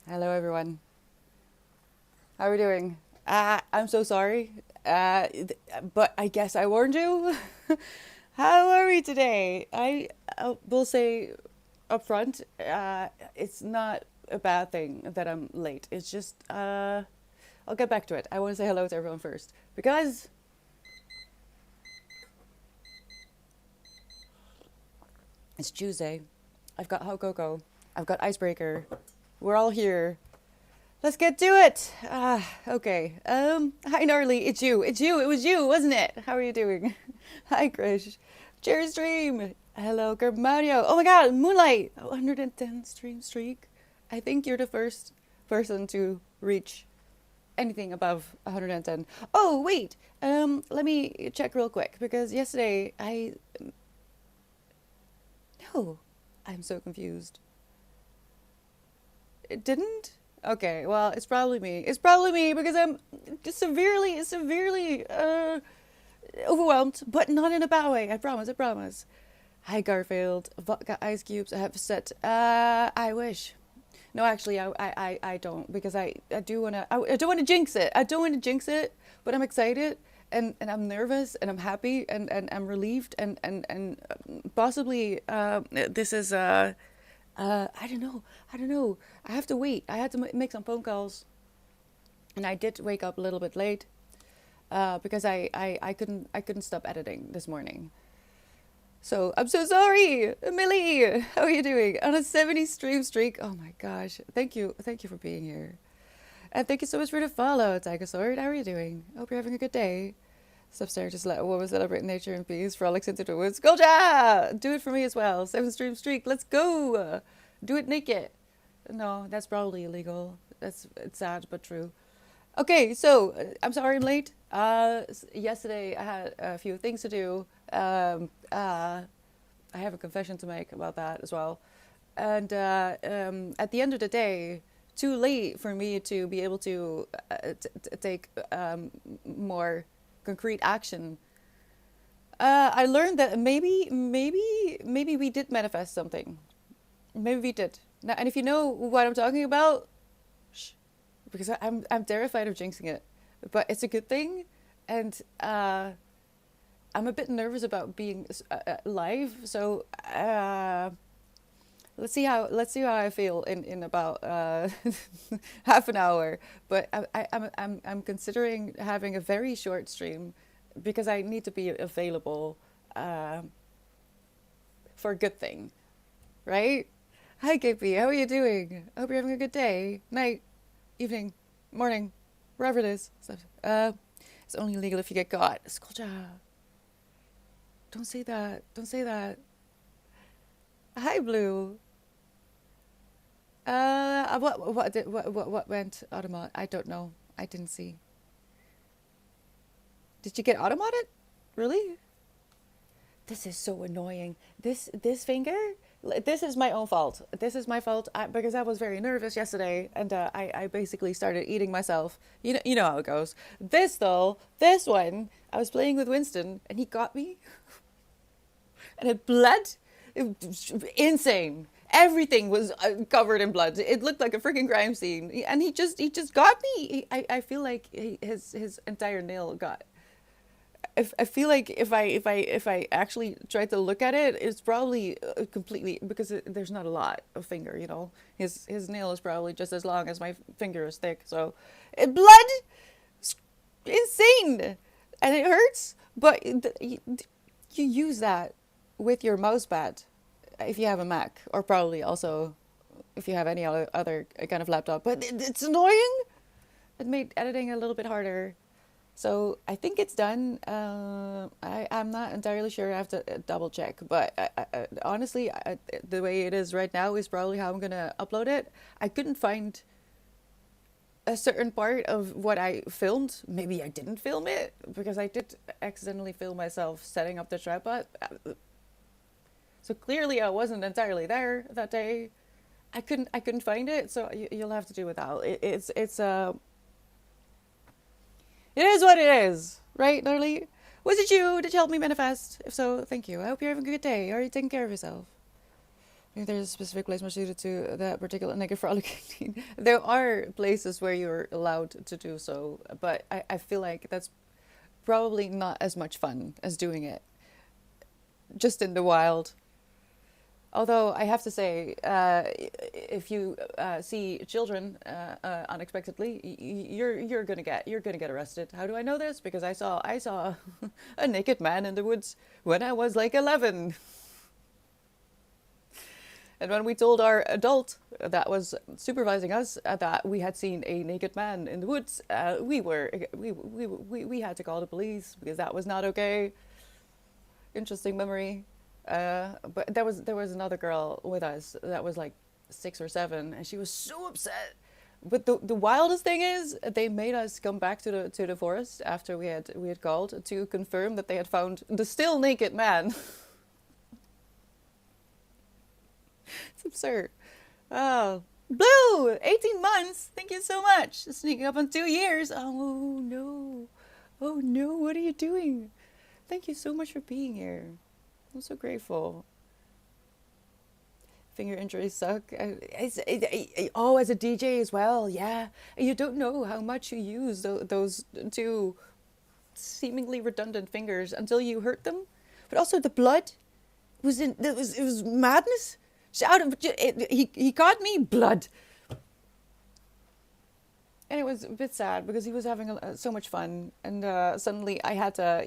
Hello, everyone. How are we doing? I'm so sorry, but I guess I warned you. How are we today? I will say up front, it's not a bad thing that I'm late. It's just, I'll get back to it. I want to say hello to everyone first because it's Tuesday. I've got hot cocoa. I've got icebreaker. We're all here. Let's get to it. Okay. Hi Gnarly, it's you. It's you. It was you, wasn't it? How are you doing? Hi Krish. Cherry stream. Hello, Mario. Oh my god, Moonlight. 110 stream streak. I think you're the first person to reach anything above 110. Oh, wait. Let me check real quick because yesterday I no, I'm so confused. It didn't? Okay, well, it's probably me. It's probably me because I'm just severely overwhelmed, but not in a bad way. I promise, I promise. Hi, Garfield. Vodka ice cubes. I have set. I wish. No, actually, I don't because I do wanna. I don't want to jinx it. I don't want to jinx it, but I'm excited and I'm nervous and I'm happy and I'm relieved and possibly this is I don't know. I don't know. I have to wait. I had to make some phone calls, and I did wake up a little bit late because I couldn't stop editing this morning. So I'm so sorry, Millie. How are you doing on a 70 stream streak? Oh my gosh! Thank you for being here, and thank you so much for the follow, Tiger Sword. How are you doing? Hope you're having a good day. Stop staring, just let a woman celebrate nature and peace. Frolics into the woods. Golja! Do it for me as well. 7 stream streak. Let's go. Do it naked. No, that's probably illegal. It's sad but true. Okay, so I'm sorry I'm late. Yesterday I had a few things to do. I have a confession to make about that as well. And at the end of the day, too late for me to be able to take more concrete action. I learned that maybe we did manifest something. Maybe we did. Now, and if you know what I'm talking about, shh, because I'm terrified of jinxing it, but it's a good thing, and I'm a bit nervous about being live. So let's see how I feel in about half an hour. But I'm considering having a very short stream because I need to be available uh, for a good thing, right? Hi KP, how are you doing? I hope you're having a good day, night, evening, morning, wherever it is. It's only legal if you get caught. Skolja, don't say that. Don't say that. Hi Blue. What went automat? I don't know. I didn't see. Did you get automated? Really? This is so annoying. This finger. This is my own fault. This is my fault because I was very nervous yesterday, and I basically started eating myself. You know how it goes. This though, this one, I was playing with Winston, and he got me, and it bled. Insane. Everything was covered in blood. It looked like a freaking crime scene, and he just got me. I feel like his entire nail got. I feel like if I actually tried to look at it, it's probably completely because there's not a lot of finger. His nail is probably just as long as my finger is thick. So, blood, insane, and it hurts. But you use that with your mouse pad if you have a Mac, or probably also if you have any other kind of laptop. But it's annoying. It made editing a little bit harder. So I think it's done. I'm not entirely sure. I have to double check. But honestly, the way it is right now is probably how I'm gonna upload it. I couldn't find a certain part of what I filmed. Maybe I didn't film it because I did accidentally film myself setting up the tripod. So clearly I wasn't entirely there that day. I couldn't find it. So you'll have to do without. It is what it is, right, Gnarly? Was it you? Did you help me manifest? If so, thank you. I hope you're having a good day. Are you taking care of yourself? If there's a specific place more suited to that particular naked frolicking need. There are places where you're allowed to do so, but I feel like that's probably not as much fun as doing it just in the wild. Although I have to say, if you see children unexpectedly, you're gonna get arrested. How do I know this? Because I saw a naked man in the woods when I was like 11. And when we told our adult that was supervising us that we had seen a naked man in the woods, we had to call the police because that was not okay. Interesting memory. But there was another girl with us that was like 6 or 7, and she was so upset. But the wildest thing is, they made us come back to the forest after we had called to confirm that they had found the still naked man. It's absurd. Oh, Blue, 18 months. Thank you so much. Sneaking up on 2 years. Oh no, oh no, what are you doing? Thank you so much for being here. I'm so grateful. Finger injuries suck. Oh, as a DJ as well, yeah. You don't know how much you use those two seemingly redundant fingers until you hurt them. But also the blood it was madness. Shout! He caught me blood, and it was a bit sad because he was having so much fun, and suddenly I had to,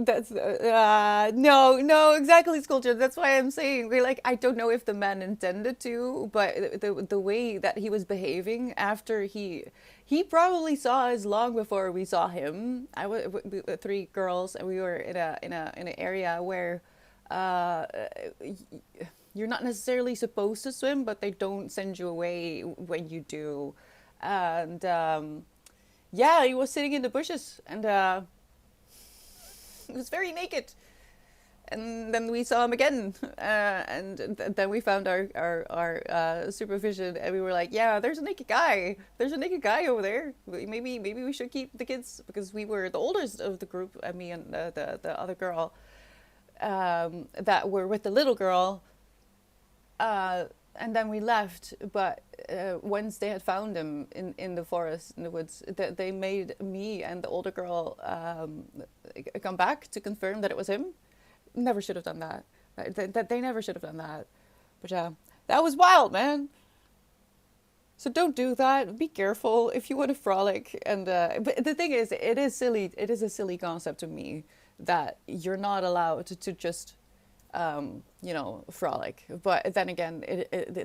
that's no, no, exactly, Sculpture. That's why I'm saying, like, I don't know if the man intended to, but the way that he was behaving after he probably saw us long before we saw him. We were 3 girls, and we were in an area where uh, you're not necessarily supposed to swim, but they don't send you away when you do. And yeah, he was sitting in the bushes, and he was very naked. And then we saw him again, and then we found our supervision, and we were like, "Yeah, there's a naked guy. There's a naked guy over there. Maybe we should keep the kids because we were the oldest of the group, me and the other girl that were with the little girl, uh, and then we left. But once they had found him in the forest, in the woods, they made me and the older girl come back to confirm that it was him. Never should have done that. They never should have done that. But yeah, that was wild, man. So don't do that. Be careful if you want to frolic. And but the thing is, it is silly. It is a silly concept to me that you're not allowed to just frolic. But then again,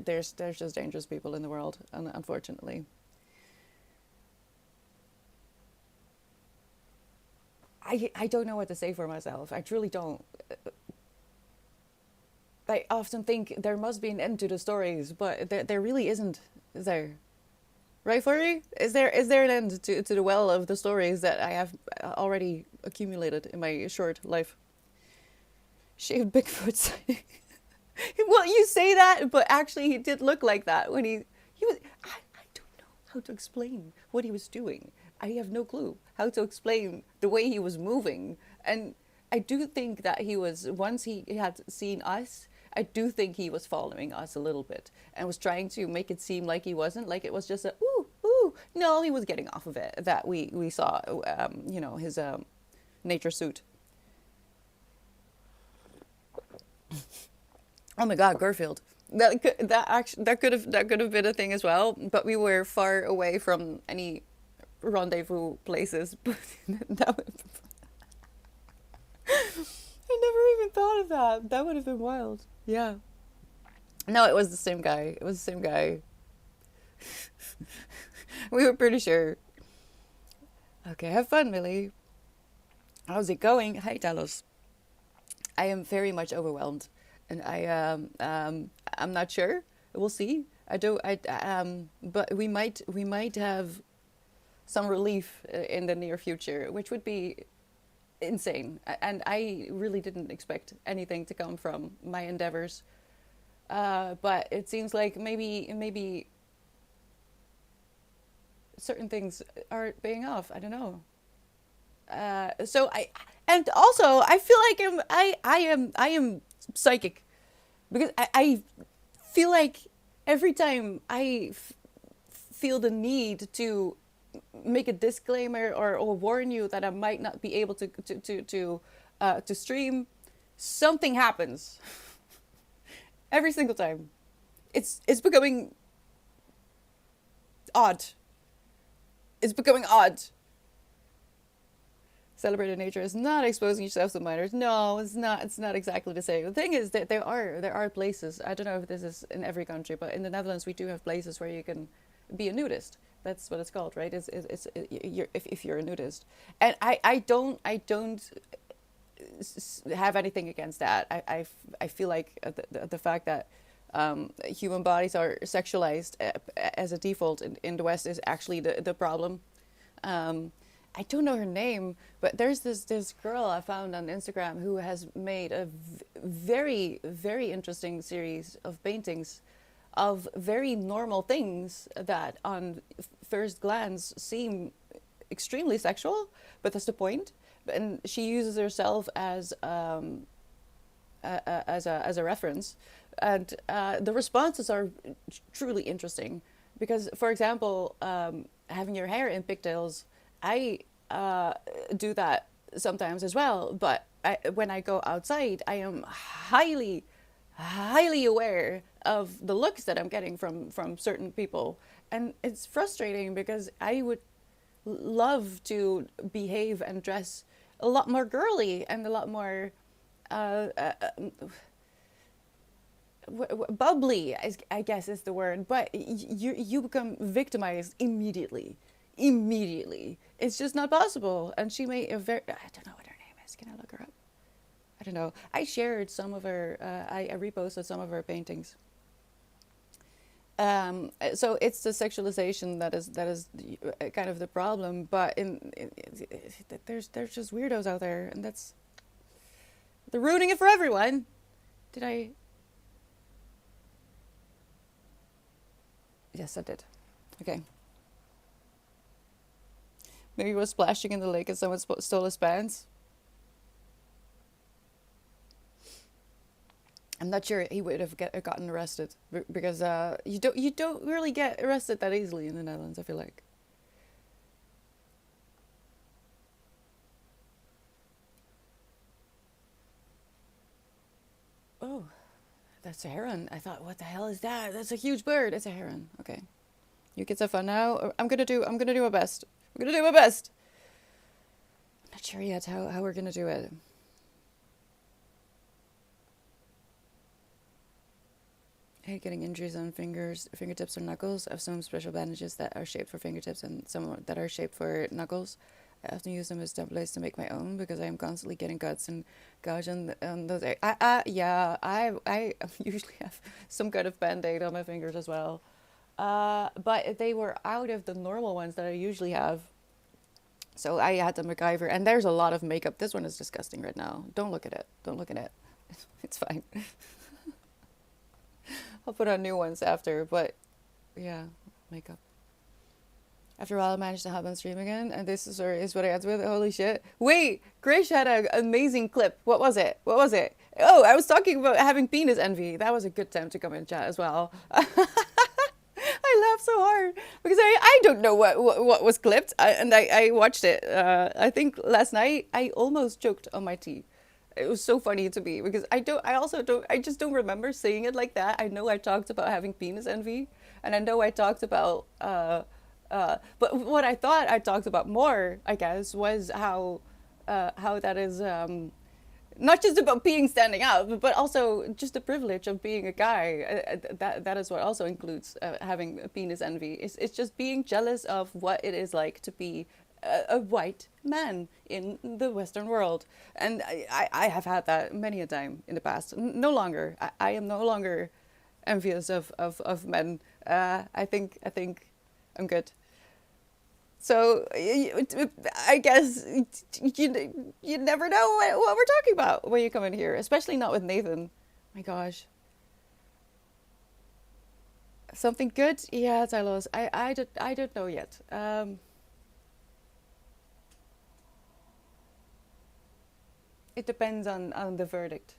there's just dangerous people in the world, unfortunately. I don't know what to say for myself. I truly don't. I often think there must be an end to the stories, but there really isn't, is there? Right, Furry? Is there an end to the well of the stories that I have already accumulated in my short life? Shaved Bigfoot sighting. Well, you say that, but actually he did look like that when he was. I don't know how to explain what he was doing. I have no clue how to explain the way he was moving, and I do think that he was once he had seen us. I do think he was following us a little bit and was trying to make it seem like he wasn't, like it was just a ooh ooh. No, he was getting off of it. That we saw, his nature suit. Oh my God, Garfield. That could have been a thing as well, but we were far away from any rendezvous places. But that would, I never even thought of that. That would have been wild. Yeah. No, it was the same guy. It was the same guy. We were pretty sure. Okay, have fun, Millie. How's it going? Hi, Talos. I am very much overwhelmed, and I'm not sure. We'll see. I do. But we might have some relief in the near future, which would be insane. And I really didn't expect anything to come from my endeavors. But it seems like maybe certain things aren't paying off. I don't know. So and also I feel like I am psychic because I feel like every time feel the need to make a disclaimer or warn you that I might not be able to stream, something happens every single time. It's becoming odd. It's becoming odd. Celebrated nature is not exposing yourself to minors. No, it's not. It's not exactly the same. The thing is that there are places. I don't know if this is in every country, but in the Netherlands we do have places where you can be a nudist. That's what it's called, right? If you're a nudist, and I don't have anything against that. I feel like the fact that human bodies are sexualized as a default in the West is actually the problem. Um, I don't know her name, but there's this girl I found on Instagram who has made a very very interesting series of paintings of very normal things that on first glance seem extremely sexual, but that's the point. And she uses herself as a reference, and the responses are truly interesting because, for example, having your hair in pigtails, I do that sometimes as well. But when I go outside, I am highly aware of the looks that I'm getting from certain people, and it's frustrating because I would love to behave and dress a lot more girly and a lot more uh, uh, bubbly, I guess is the word, but you become victimized immediately. Immediately. It's just not possible. And she made a very, I don't know what her name is. Can I look her up? I don't know. I shared some of her, I reposted some of her paintings. So it's the sexualization that is kind of the problem, but there's just weirdos out there, and they're ruining it for everyone. Did I? Yes, I did. Okay. Maybe he was splashing in the lake and someone stole his pants. I'm not sure he would have gotten arrested because you don't really get arrested that easily in the Netherlands. I feel like. Oh, that's a heron. I thought, what the hell is that? That's a huge bird. It's a heron. Okay, you kids have fun now. I'm gonna do my best. I'm gonna do my best. I'm not sure yet how we're gonna do it. I hate getting injuries on fingertips, or knuckles. I have some special bandages that are shaped for fingertips and some that are shaped for knuckles. I often use them as templates to make my own because I am constantly getting cuts and gouge on those. Yeah, I usually have some kind of band-aid on my fingers as well. But they were out of the normal ones that I usually have. So I had to MacGyver, and there's a lot of makeup. This one is disgusting right now. Don't look at it. Don't look at it. It's fine. I'll put on new ones after, but yeah, makeup. After a while, I managed to hop on stream again, and this is what I had with. Holy shit! Wait, Grish had an amazing clip. What was it? What was it? Oh, I was talking about having penis envy. That was a good time to come in chat as well. I laughed so hard because I don't know what was clipped, and I watched it. I think last night I almost choked on my tea. It was so funny to me because I just don't remember saying it like that. I know I talked about having penis envy, and I know I talked about but what I thought I talked about more, I guess, was how that is not just about being standing up, but also just the privilege of being a guy. That is what also includes having a penis envy. It's just being jealous of what it is like to be a white man in the Western world, and I have had that many a time in the past. No longer. I am no longer envious of men. I think I'm good. So I guess you never know what we're talking about when you come in here, especially not with Nathan. My gosh. Something good? Yeah, Tylos. I don't know yet. It depends on the verdict,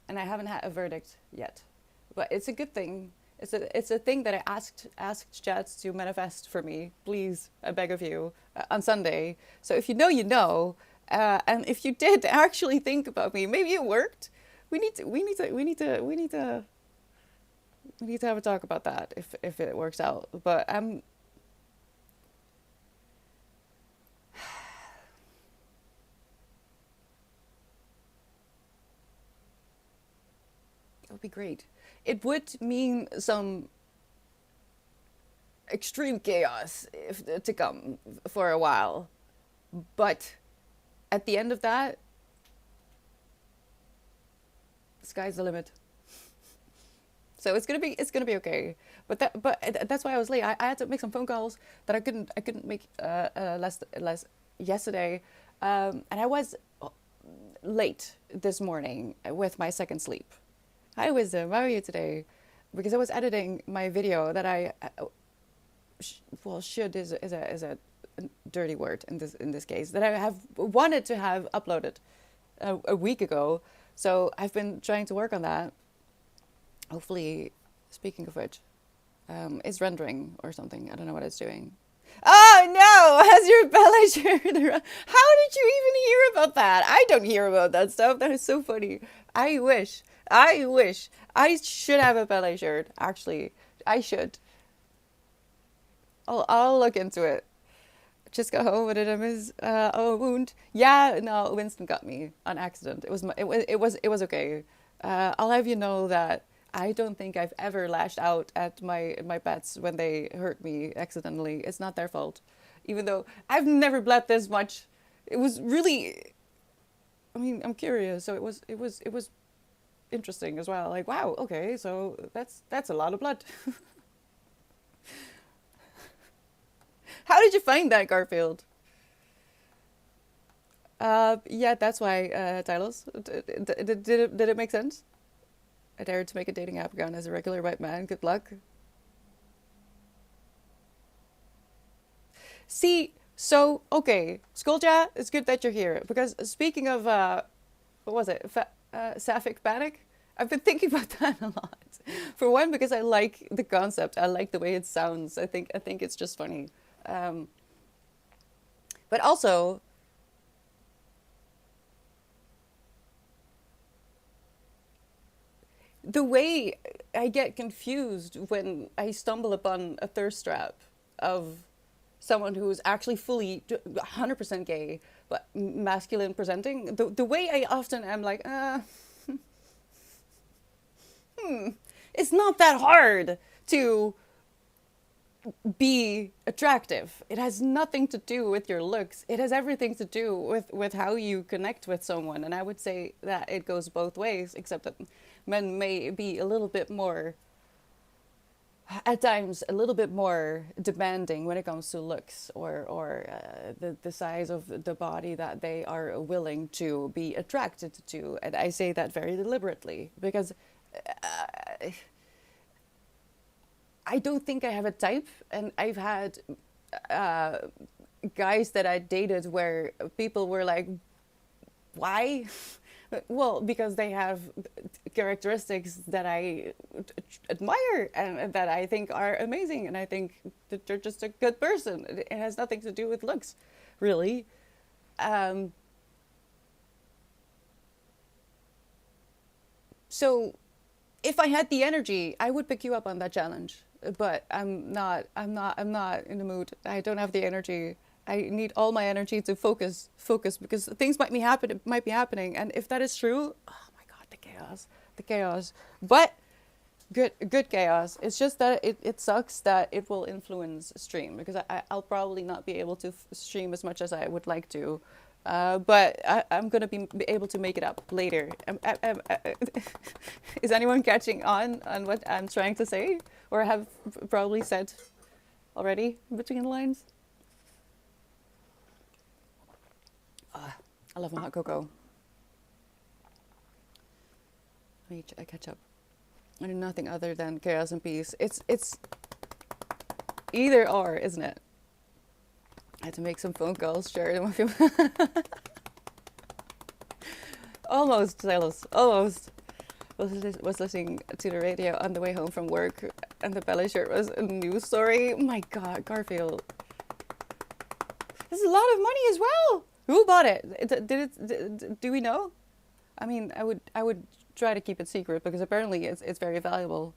and I haven't had a verdict yet, but it's a good thing. It's a thing that I asked chats to manifest for me. Please, I beg of you, on Sunday. So if you know, you know, and if you did actually think about me, maybe it worked. We need to have a talk about that if it works out. But it would be great. It would mean some extreme chaos to come for a while, but at the end of that, the sky's the limit. So it's gonna be okay. But that's why I was late. I had to make some phone calls that I couldn't make less yesterday, and I was late this morning with my second sleep. Hi Wisdom, how are you today? Because I was editing my video that I well, should is a dirty word in this case, that I have wanted to have uploaded a week ago. So I've been trying to work on that. Hopefully, speaking of which, it's rendering or something. I don't know what it's doing. Oh no! Has your belly shared around? How did you even hear about that? I don't hear about that stuff. That is so funny. I wish. I wish. I should have a ballet shirt. Actually, I should. I'll look into it. Just got home. What did I miss? Oh, a wound. Yeah, no, Winston got me on accident. It was okay. I'll have you know that I don't think I've ever lashed out at my pets when they hurt me accidentally. It's not their fault, even though I've never bled this much. It was really. I mean, I'm curious, so it was interesting as well. Like, wow, okay, so that's a lot of blood. How did you find that, Garfield? Yeah, that's why, Tylos. Did it make sense? I dared to make a dating app account as a regular white man. Good luck. See, so, okay. Skullja, it's good that you're here. Because speaking of, what was it? Sapphic panic? I've been thinking about that a lot. For one, because I like the concept. I like the way it sounds. I think it's just funny. Um, but also, the way I get confused when I stumble upon a thirst trap of someone who is actually fully 100% gay, but masculine presenting, the way I often am like, it's not that hard to be attractive. It has nothing to do with your looks. It has everything to do with how you connect with someone. And I would say that it goes both ways, except that men may be a little bit more, at times, a little bit more demanding when it comes to looks or the size of the body that they are willing to be attracted to. And I say that very deliberately because I don't think I have a type, and I've had uh, guys that I dated where people were like, "Why?" Well, because they have characteristics that I admire and that I think are amazing, and I think that they're just a good person. It has nothing to do with looks, really. Um, so if I had the energy, I would pick you up on that challenge. But I'm not. I'm not in the mood. I don't have the energy. I need all my energy to focus because things might be happening, and if that is true, oh my god, the chaos. But good chaos. It's just that it sucks that it will influence stream because I'll probably not be able to stream as much as I would like to. But I'm gonna be able to make it up later. Is anyone catching on what I'm trying to say, or have probably said already between the lines? I love my hot cocoa. Let me catch up. I do nothing other than chaos and peace. It's either or, isn't it? I had to make some phone calls, share them with you. Almost, Silas. Almost. Was listening to the radio on the way home from work, and the belly shirt was a news story. My God, Garfield. This is a lot of money as well. Who bought it? Do we know? I mean, I would try to keep it secret because apparently it's very valuable.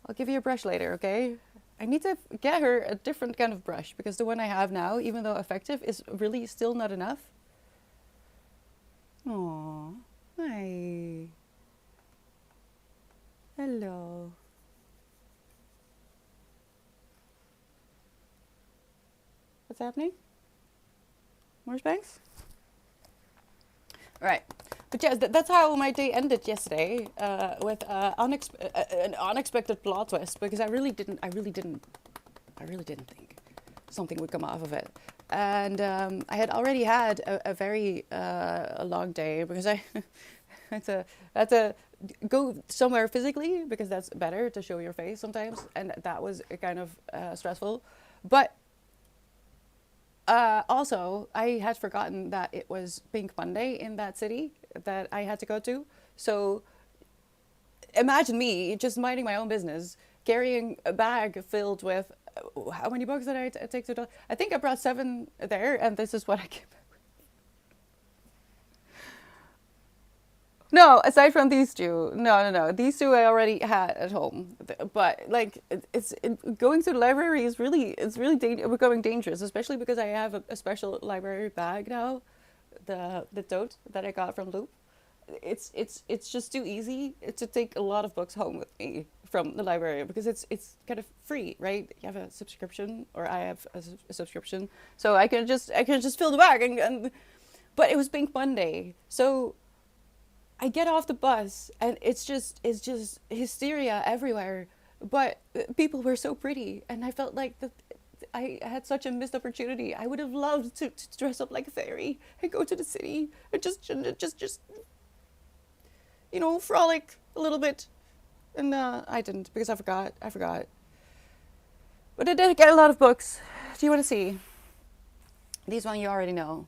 I'll give you a brush later, okay? I need to get her a different kind of brush because the one I have now, even though effective, is really still not enough. Aww. Hi. Hello. What's happening? More Spanx? Right. But yeah, that's how my day ended yesterday, with an unexpected plot twist because I really didn't think something would come off of it. And I had already had a very long day because I had to go somewhere physically because that's better to show your face sometimes, and that was kind of stressful. But also, I had forgotten that it was Pink Monday in that city that I had to go to. So imagine me just minding my own business, carrying a bag filled with how many books did I take to the... I think I brought 7 there, and this is what I came back with. No, aside from these two. No. These two I already had at home. But, like, going to the library is really, becoming dangerous, especially because I have a special library bag now, the tote that I got from Loop. It's just too easy to take a lot of books home with me from the library because it's kind of free, right? You have a subscription, or I have a subscription, so I can just fill the bag and but it was Pink Monday, so I get off the bus and it's just hysteria everywhere. But people were so pretty, and I felt like that I had such a missed opportunity. I would have loved to dress up like a fairy and go to the city and just frolic a little bit. And I didn't because I forgot. But I did get a lot of books. Do you want to see? These one you already know.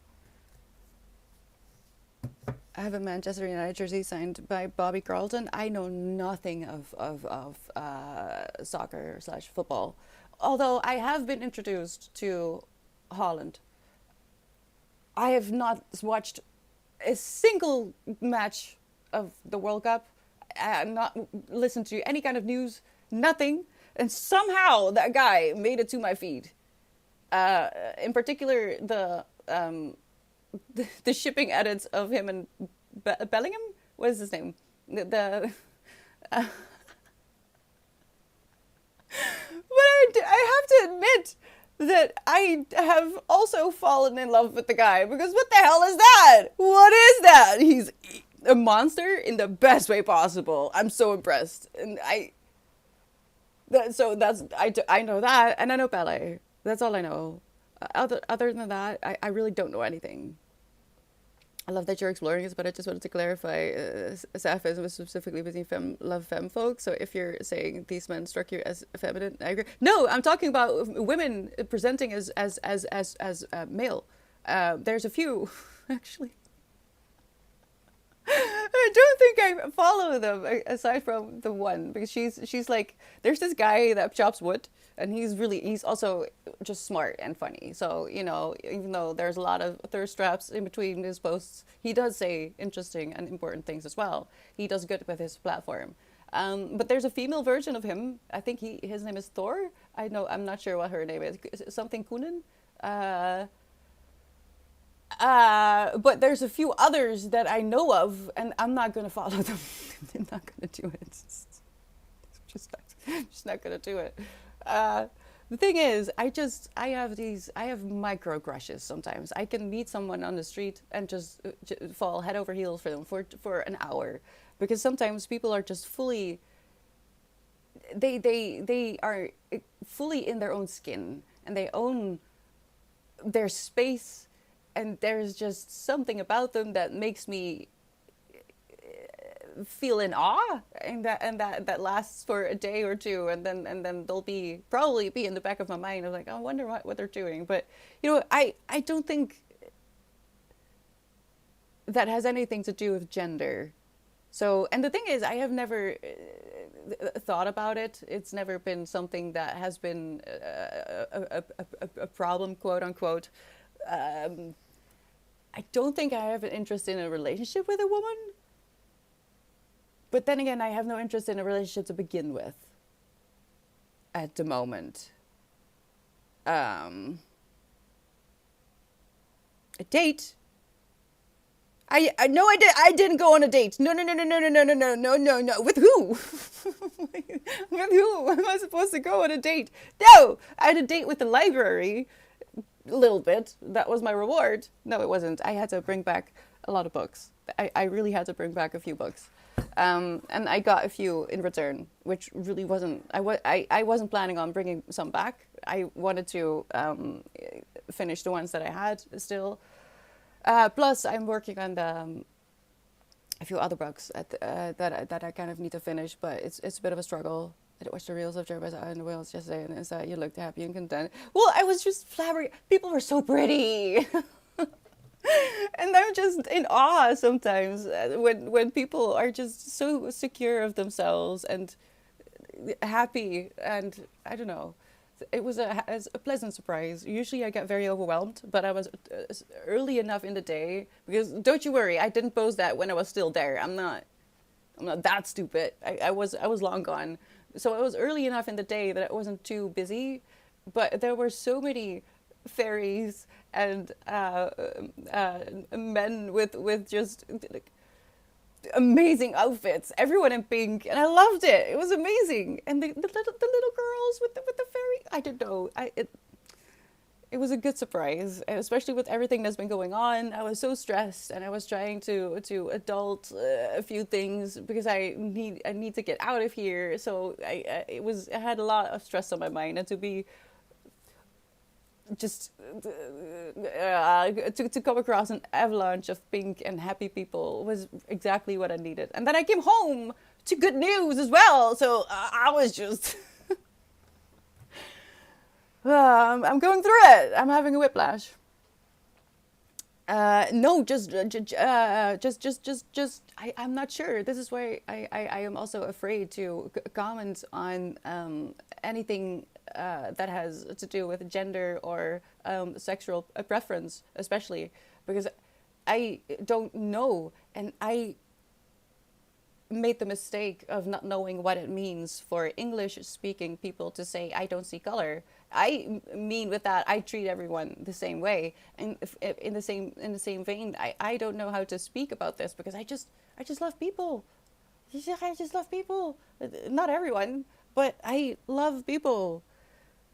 I have a Manchester United jersey signed by Bobby Carlton. I know nothing of soccer / football, although I have been introduced to Holland. I have not watched a single match of the World Cup. I have not listened to any kind of news, nothing. And somehow that guy made it to my feed. In particular, the shipping edits of him and Bellingham. What is his name? But I have to admit that I have also fallen in love with the guy, because what the hell is that? What is that? He's a monster in the best way possible. I'm so impressed, and I know that, and I know ballet. That's all I know. Other than that, I really don't know anything. I love that you're exploring this, but I just wanted to clarify, sapphism is specifically between femme folk. So if you're saying these men struck you as feminine, I agree. No, I'm talking about women presenting as male. There's a few, actually. I don't think I follow them aside from the one, because she's like, there's this guy that chops wood, and he's also just smart and funny. So, even though there's a lot of thirst traps in between his posts, he does say interesting and important things as well. He does good with his platform. But there's a female version of him. I think his name is Thor. I'm not sure what her name is. Something Kunin. But there's a few others that I know of, and I'm not gonna follow them. I'm not gonna do it. It's just not gonna do it. The thing is, I have micro crushes sometimes. I can meet someone on the street and just fall head over heels for them for an hour, because sometimes people are just fully. They are fully in their own skin, and they own their space. And there's just something about them that makes me feel in awe, and that lasts for a day or two, and then they'll probably be in the back of my mind. I'm like, I wonder what they're doing. But I don't think that has anything to do with gender. So, and the thing is, I have never thought about it. It's never been something that has been a problem, quote unquote. Um, I don't think I have an interest in a relationship with a woman. But then again, I have no interest in a relationship to begin with at the moment. Um, a date? I no, I didn't go on a date. No, no, no, no, no, no, no, no, no, no, no, no. With who? With who am I supposed to go on a date? No, I had a date with the library. A little bit. That was my reward. No, it wasn't. I had to bring back a lot of books. I really had to bring back a few books. And I got a few in return, which really wasn't. I wasn't planning on bringing some back. I wanted to finish the ones that I had still. Plus, I'm working on a few other books that I kind of need to finish, but it's a bit of a struggle. I watched the reels of Jeremiah and the whales yesterday, and it's that you looked happy and content. Well, I was just flabbergasted. People were so pretty. And I'm just in awe sometimes when people are just so secure of themselves and happy, and I don't know. It was a pleasant surprise. Usually I get very overwhelmed, but I was early enough in the day, because don't you worry, I didn't post that when I was still there. I'm not that stupid. I was long gone. So it was early enough in the day that it wasn't too busy, but there were so many fairies and men with just like, amazing outfits. Everyone in pink, and I loved it. It was amazing. And the little girls with the fairy. I don't know. It was a good surprise, especially with everything that's been going on. I was so stressed, and I was trying to adult a few things because I need to get out of here. So I had a lot of stress on my mind, and to be just to come across an avalanche of pink and happy people was exactly what I needed. And then I came home to good news as well. So I was just I'm going through it. I'm having a whiplash. No, I'm not sure. This is why I am also afraid to comment on anything that has to do with gender or sexual preference, especially because I don't know, and I made the mistake of not knowing what it means for English-speaking people to say "I don't see color." I mean with that, I treat everyone the same way, and in the same vein, I don't know how to speak about this because I just love people. I just love people. Not everyone, but I love people.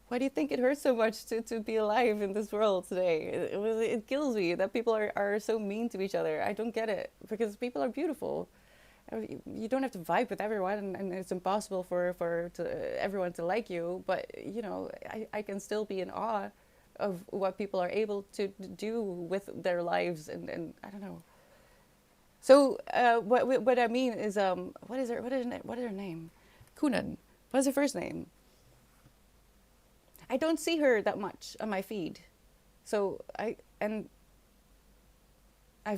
Why do you think it hurts so much to be alive in this world today? It kills me that people are so mean to each other. I don't get it, because people are beautiful. You don't have to vibe with everyone, and it's impossible for everyone to like you. But you know, I can still be in awe of what people are able to do with their lives, and I don't know. So what I mean is what is her name? Kunan. What is her first name? I don't see her that much on my feed, so I've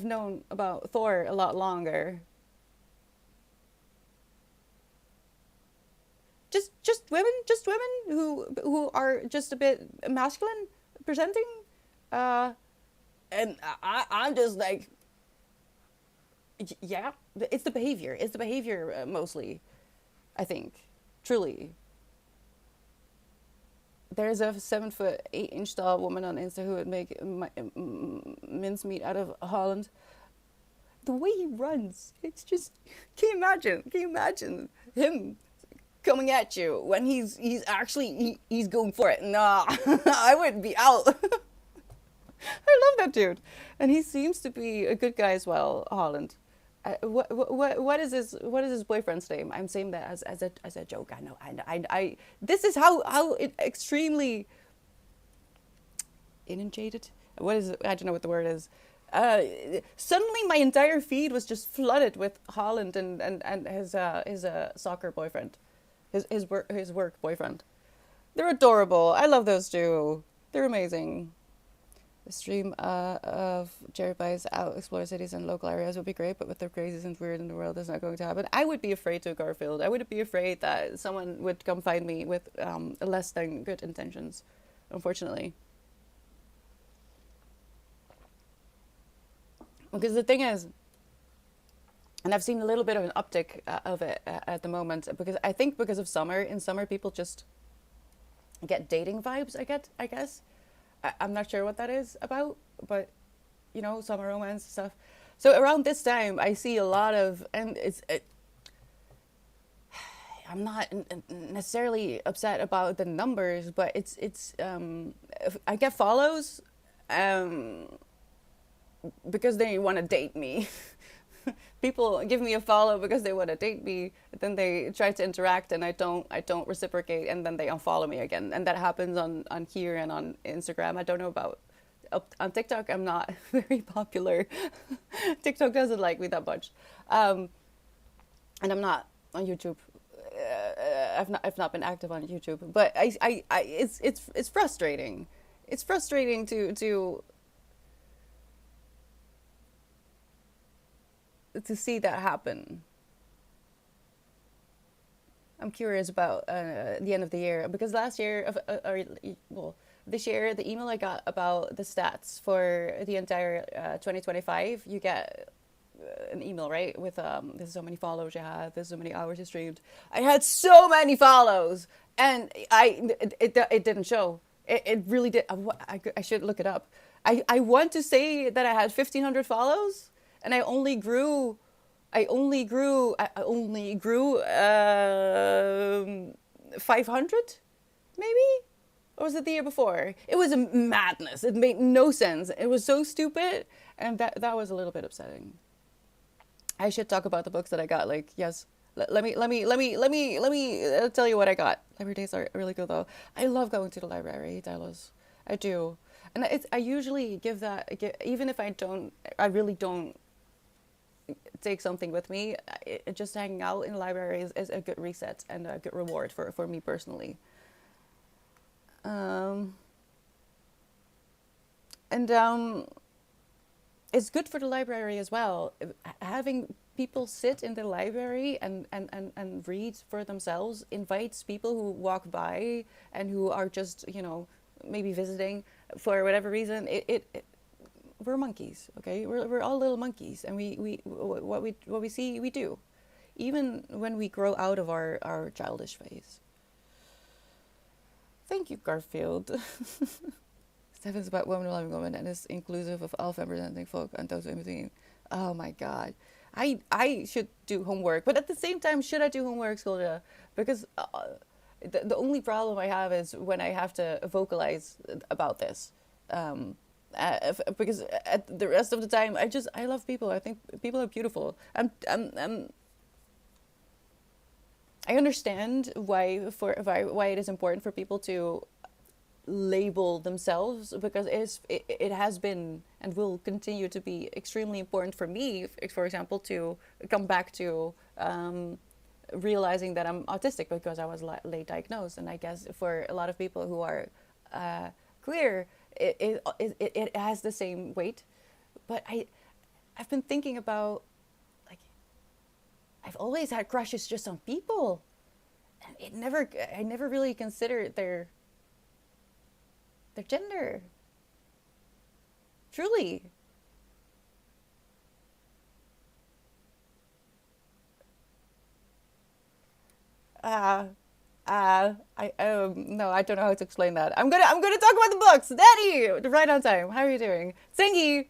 known about Thor a lot longer. Just women who are just a bit masculine presenting, and I'm just like, yeah, it's the behavior. It's the behavior mostly, I think, truly. There's a 7'8" tall woman on Insta who would make mincemeat out of Holland. The way he runs, it's just, can you imagine? Can you imagine him coming at you when he's actually he's going for it? Nah, I would be out. I love that dude, and he seems to be a good guy as well. Holland. What is his boyfriend's name? I'm saying that as a joke. I know. This is how extremely inundated. What is it? I don't know what the word is. Suddenly, my entire feed was just flooded with Holland and his soccer boyfriend, his work boyfriend. They're adorable. I love those two. They're amazing. A stream of cherrypies out explore cities and local areas would be great, but with the crazies and weird in the world, that's not going to happen. I would be afraid to Garfield. I would be afraid that someone would come find me with less than good intentions, unfortunately. Because the thing is, and I've seen a little bit of an uptick of it at the moment, because I think because of summer, in summer people just get dating vibes, I guess. I'm not sure what that is about, but you know, summer romance stuff. So around this time, I see a lot of, and I'm not necessarily upset about the numbers, but if I get follows, um, because they want to date me. People give me a follow because they want to date me, then they try to interact and I don't reciprocate, and then they unfollow me again, and that happens on here and on Instagram. I don't know about on TikTok. I'm not very popular. TikTok doesn't like me that much, and I'm not on YouTube. I've not been active on YouTube, but it's frustrating. It's frustrating to see that happen. I'm curious about the end of the year, because last year, or well, this year, the email I got about the stats for the entire 2025, you get an email, right, with this is how many followers you had, this is how many hours you streamed. I had so many follows, and it didn't show. It really did. I should look it up. I want to say that I had 1,500 follows, and I only grew 500, maybe? Or was it the year before? It was a madness. It made no sense. It was so stupid, and that was a little bit upsetting. I should talk about the books that I got. Like, yes, let me tell you what I got. Library days are really good though. I love going to the library, Dallas. I do, and I usually even if I really don't take something with me. Just hanging out in the library is a good reset and a good reward for me personally. Um, and it's good for the library as well. Having people sit in the library and read for themselves invites people who walk by and who are just, maybe visiting for whatever reason. We're monkeys, okay? We're all little monkeys, and we what we see, we do. Even when we grow out of our childish phase. Thank you, Garfield. Seven is about women loving women and is inclusive of all representing folk and those in between. Oh my god. I should do homework, but at the same time, should I do homework, Skolja? Because the only problem I have is when I have to vocalize about this. Because at the rest of the time, I love people. I think people are beautiful. I understand why it is important for people to label themselves, because it has been and will continue to be extremely important for me, for example, to come back to realizing that I'm autistic because I was late diagnosed. And I guess for a lot of people who are queer, it has the same weight. But I've been thinking about, like, I've always had crushes just on people, and I never really considered their gender. Truly. Uh, I no, I don't know how to explain that. I'm gonna talk about the books. Daddy, right on time. How are you doing? Sengi,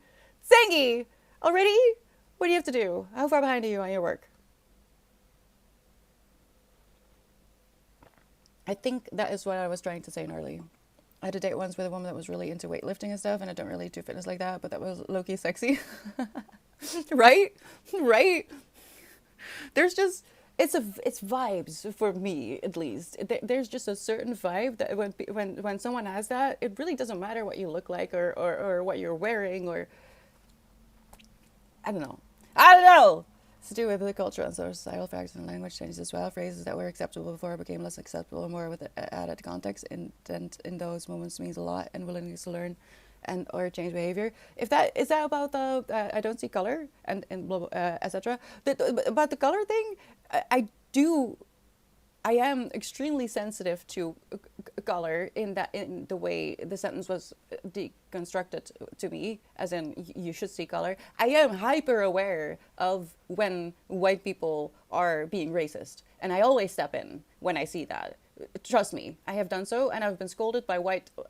already? What do you have to do? How far behind are you on your work? I think that is what I was trying to say early. I had a date once with a woman that was really into weightlifting and stuff, and I don't really do fitness like that, but that was low-key sexy. Right? Right? There's just it's vibes for me, at least. There's just a certain vibe that when someone has that, it really doesn't matter what you look like, or what you're wearing, or I don't know. I don't know. It's to do with the culture and societal factors and language changes as well. Phrases that were acceptable before became less acceptable, more with added context. Intent in those moments means a lot, and willingness to learn and or change behavior. If that is that about the I don't see color and blah, blah, etc. About the color thing, I do. I am extremely sensitive to color in that in the way the sentence was deconstructed to me, as in you should see color. I am hyper aware of when white people are being racist, and I always step in when I see that. Trust me, I have done so, and I've been scolded by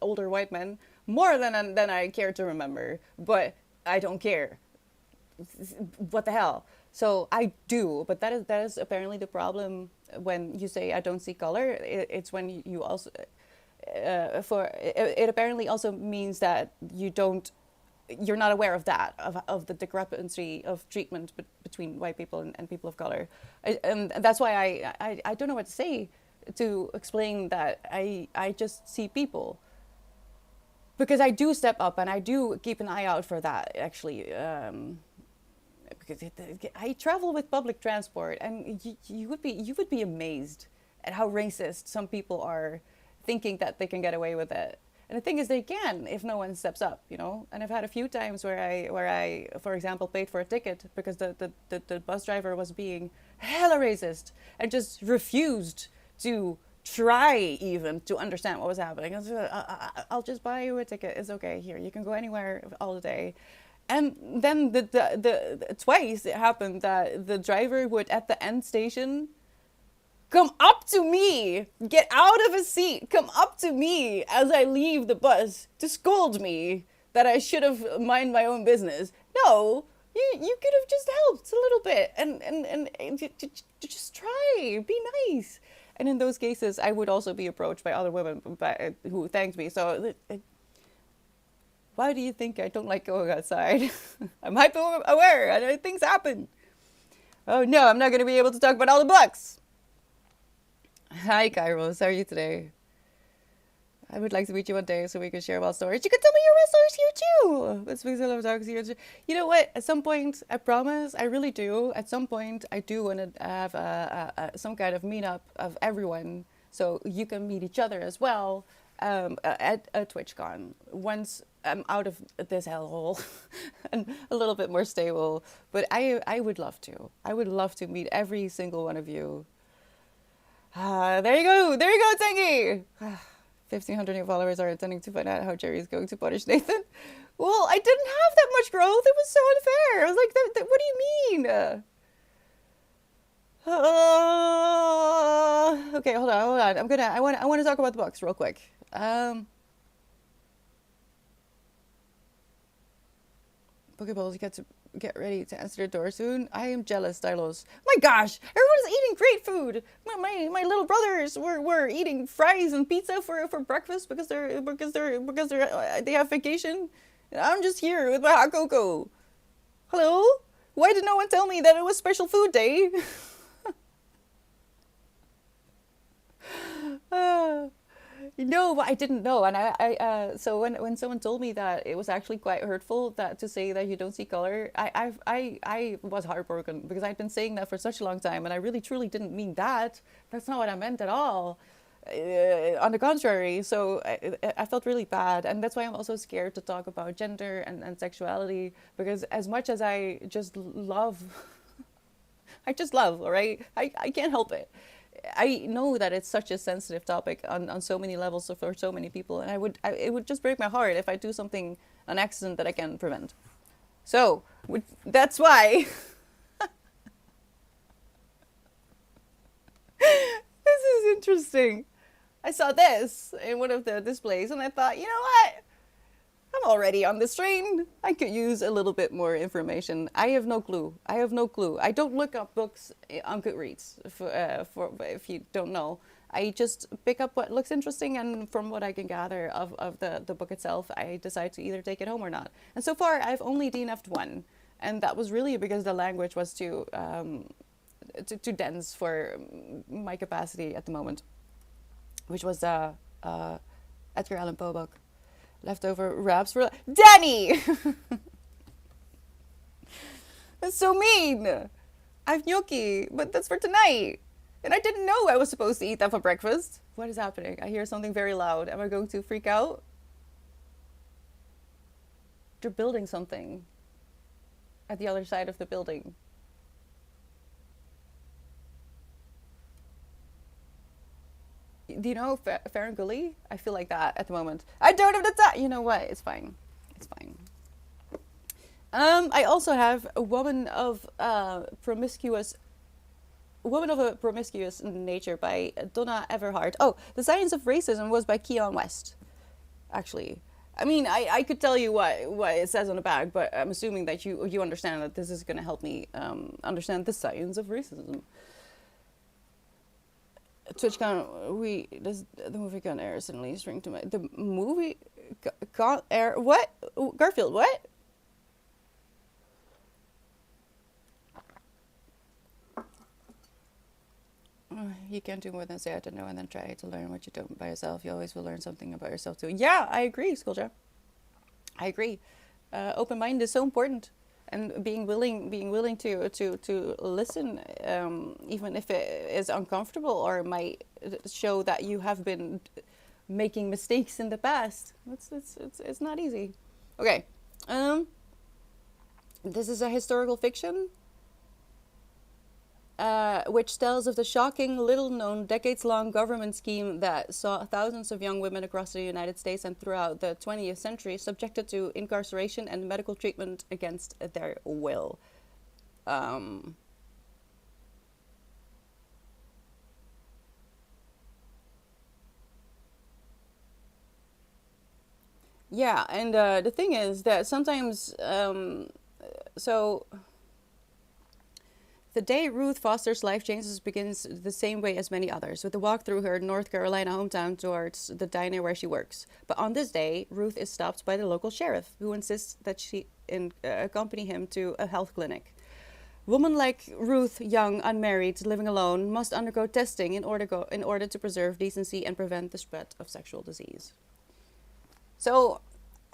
older white men more than I care to remember. But I don't care. What the hell? So I do, but that is apparently the problem when you say I don't see color. It's when you also it apparently also means that you're not aware of that of the discrepancy of treatment between white people and people of color, and that's why I don't know what to say to explain that I just see people, because I do step up and I do keep an eye out for that actually. Because I travel with public transport, and you would be amazed at how racist some people are, thinking that they can get away with it. And the thing is, they can if no one steps up. And I've had a few times where I, for example, paid for a ticket because the bus driver was being hella racist and just refused to try even to understand what was happening. I was like, I'll just buy you a ticket. It's okay. Here, you can go anywhere all day. And then the twice it happened that the driver would, at the end station, come up to me, get out of his seat, come up to me as I leave the bus to scold me that I should have mind my own business. No, you could have just helped a little bit and just try, be nice. And in those cases, I would also be approached by other women who thanked me. So why do you think I don't like going outside? I'm hyper aware and things happen. Oh no, I'm not going to be able to talk about all the books. Hi, Kairos. How are you today? I would like to meet you one day so we can share wild stories. You can tell me your wild stories here too. That's because I love talking to you. You know what? At some point, I promise, I really do. At some point, I do want to have some kind of meetup of everyone so you can meet each other as well at a TwitchCon once I'm out of this hellhole and a little bit more stable. But I would love to. I would love to meet every single one of you. There you go, Tangy. 1,500 new followers are intending to find out how Jerry is going to punish Nathan. Well, I didn't have that much growth. It was so unfair. I was like, what do you mean? Okay, hold on. I want to talk about the books real quick. Pokeballs, get ready to answer the door soon. I am jealous, Stylos. My gosh, everyone's eating great food. My little brothers were eating fries and pizza for breakfast because they have vacation. And I'm just here with my hot cocoa. Hello? Why did no one tell me that it was special food day? No, but I didn't know, and so when someone told me that, it was actually quite hurtful that to say that you don't see color. I was heartbroken because I'd been saying that for such a long time, and I really truly didn't mean that. That's not what I meant at all. On the contrary, so I felt really bad, and that's why I'm also scared to talk about gender and sexuality, because as much as I just love, all right, I can't help it. I know that it's such a sensitive topic on so many levels for so many people, and it would just break my heart if I do something, an accident that I can prevent. So that's why this is interesting. I saw this in one of the displays, and I thought, you know what? I'm already on this train. I could use a little bit more information. I have no clue. I don't look up books on Goodreads, for if you don't know. I just pick up what looks interesting, and from what I can gather of the book itself, I decide to either take it home or not. And so far, I've only DNF'd one. And that was really because the language was too dense for my capacity at the moment, which was Edgar Allan Poe book. Leftover wraps for Danny. That's so mean. I have gnocchi, but that's for tonight. And I didn't know I was supposed to eat that for breakfast. What is happening? I hear something very loud. Am I going to freak out? they're building something at the other side of the building. Do you know Ferngully? I feel like that at the moment. I don't have the time. You know what? It's fine. It's fine. I also have a woman of a promiscuous nature by Donna Everhart. Oh, The Science of Racism was by Keon West, actually. I mean, I could tell you what it says on the back, but I'm assuming that you understand that this is going to help me understand the science of racism. TwitchCon, the movie got air suddenly string to my the movie got air. What? Garfield? What? You can't do more than say I don't know and then try to learn what you don't by yourself. You always will learn something about yourself too. Yeah, I agree, Skullja. I agree. Open mind is so important, and being willing to listen, even if it is uncomfortable or might show that you have been making mistakes in the past. It's not easy. Okay, this is a historical fiction. Which tells of the shocking, little-known, decades-long government scheme that saw thousands of young women across the United States and throughout the 20th century subjected to incarceration and medical treatment against their will. Yeah, and the thing is that sometimes, so the day Ruth Foster's life changes begins the same way as many others, with a walk through her North Carolina hometown towards the diner where she works. But on this day, Ruth is stopped by the local sheriff, who insists that she accompany him to a health clinic. Women like Ruth, young, unmarried, living alone, must undergo testing in order to preserve decency and prevent the spread of sexual disease. So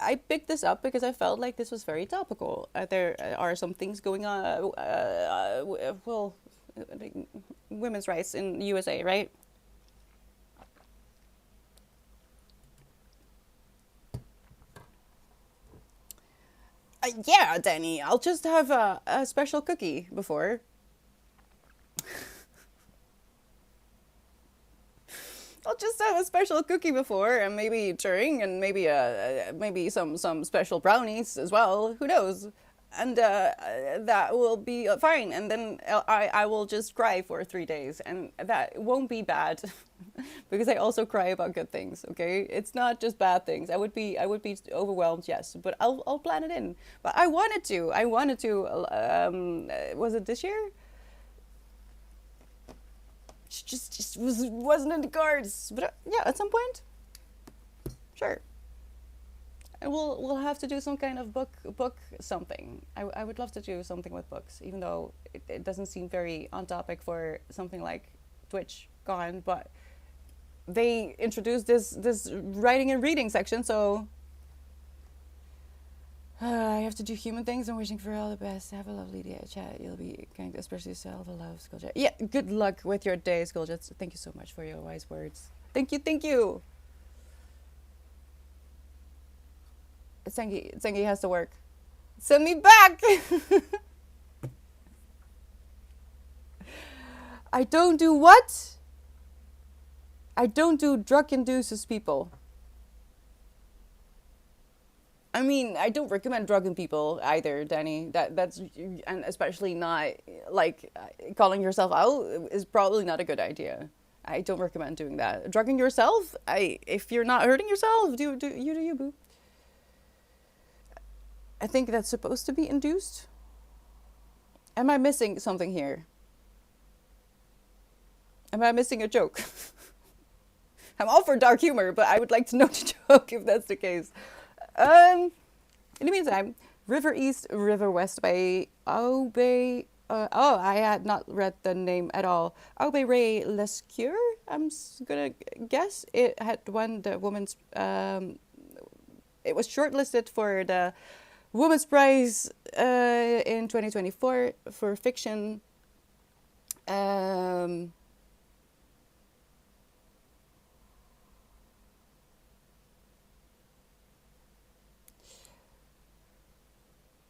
I picked this up because I felt like this was very topical. There are some things going on, women's rights in the USA, right? Yeah, Danny, I'll just have a special cookie before. I'll just have a special cookie before, and maybe during, and maybe some special brownies as well. Who knows? And that will be fine. And then I will just cry for 3 days, and that won't be bad, because I also cry about good things. Okay, it's not just bad things. I would be overwhelmed, yes, but I'll plan it in. But I wanted to. Was it this year? Just wasn't in the cards. But yeah, at some point, sure. And we'll have to do some kind of book something. I would love to do something with books, even though it doesn't seem very on topic for something like Twitch gone. But they introduced this writing and reading section, so I have to do human things. I'm wishing for all the best. Have a lovely day, chat. You'll be kind, especially yourself. Love, Skulljet. Yeah, good luck with your day, Skulljet. Thank you so much for your wise words. Thank you. Zengi has to work. Send me back! I don't do what? I don't do drug-induces people. I mean, I don't recommend drugging people either, Danny. That's and especially not like calling yourself out is probably not a good idea. I don't recommend doing that. Drugging yourself, if you're not hurting yourself, do you, boo. I think that's supposed to be induced. Am I missing something here? Am I missing a joke? I'm all for dark humor, but I would like to know the joke if that's the case. In the meantime, River East, River West by Aube. I had not read the name at all. Aube Ray Lescure, I'm gonna guess. It had won the women's. It was shortlisted for the Women's Prize in 2024 for fiction.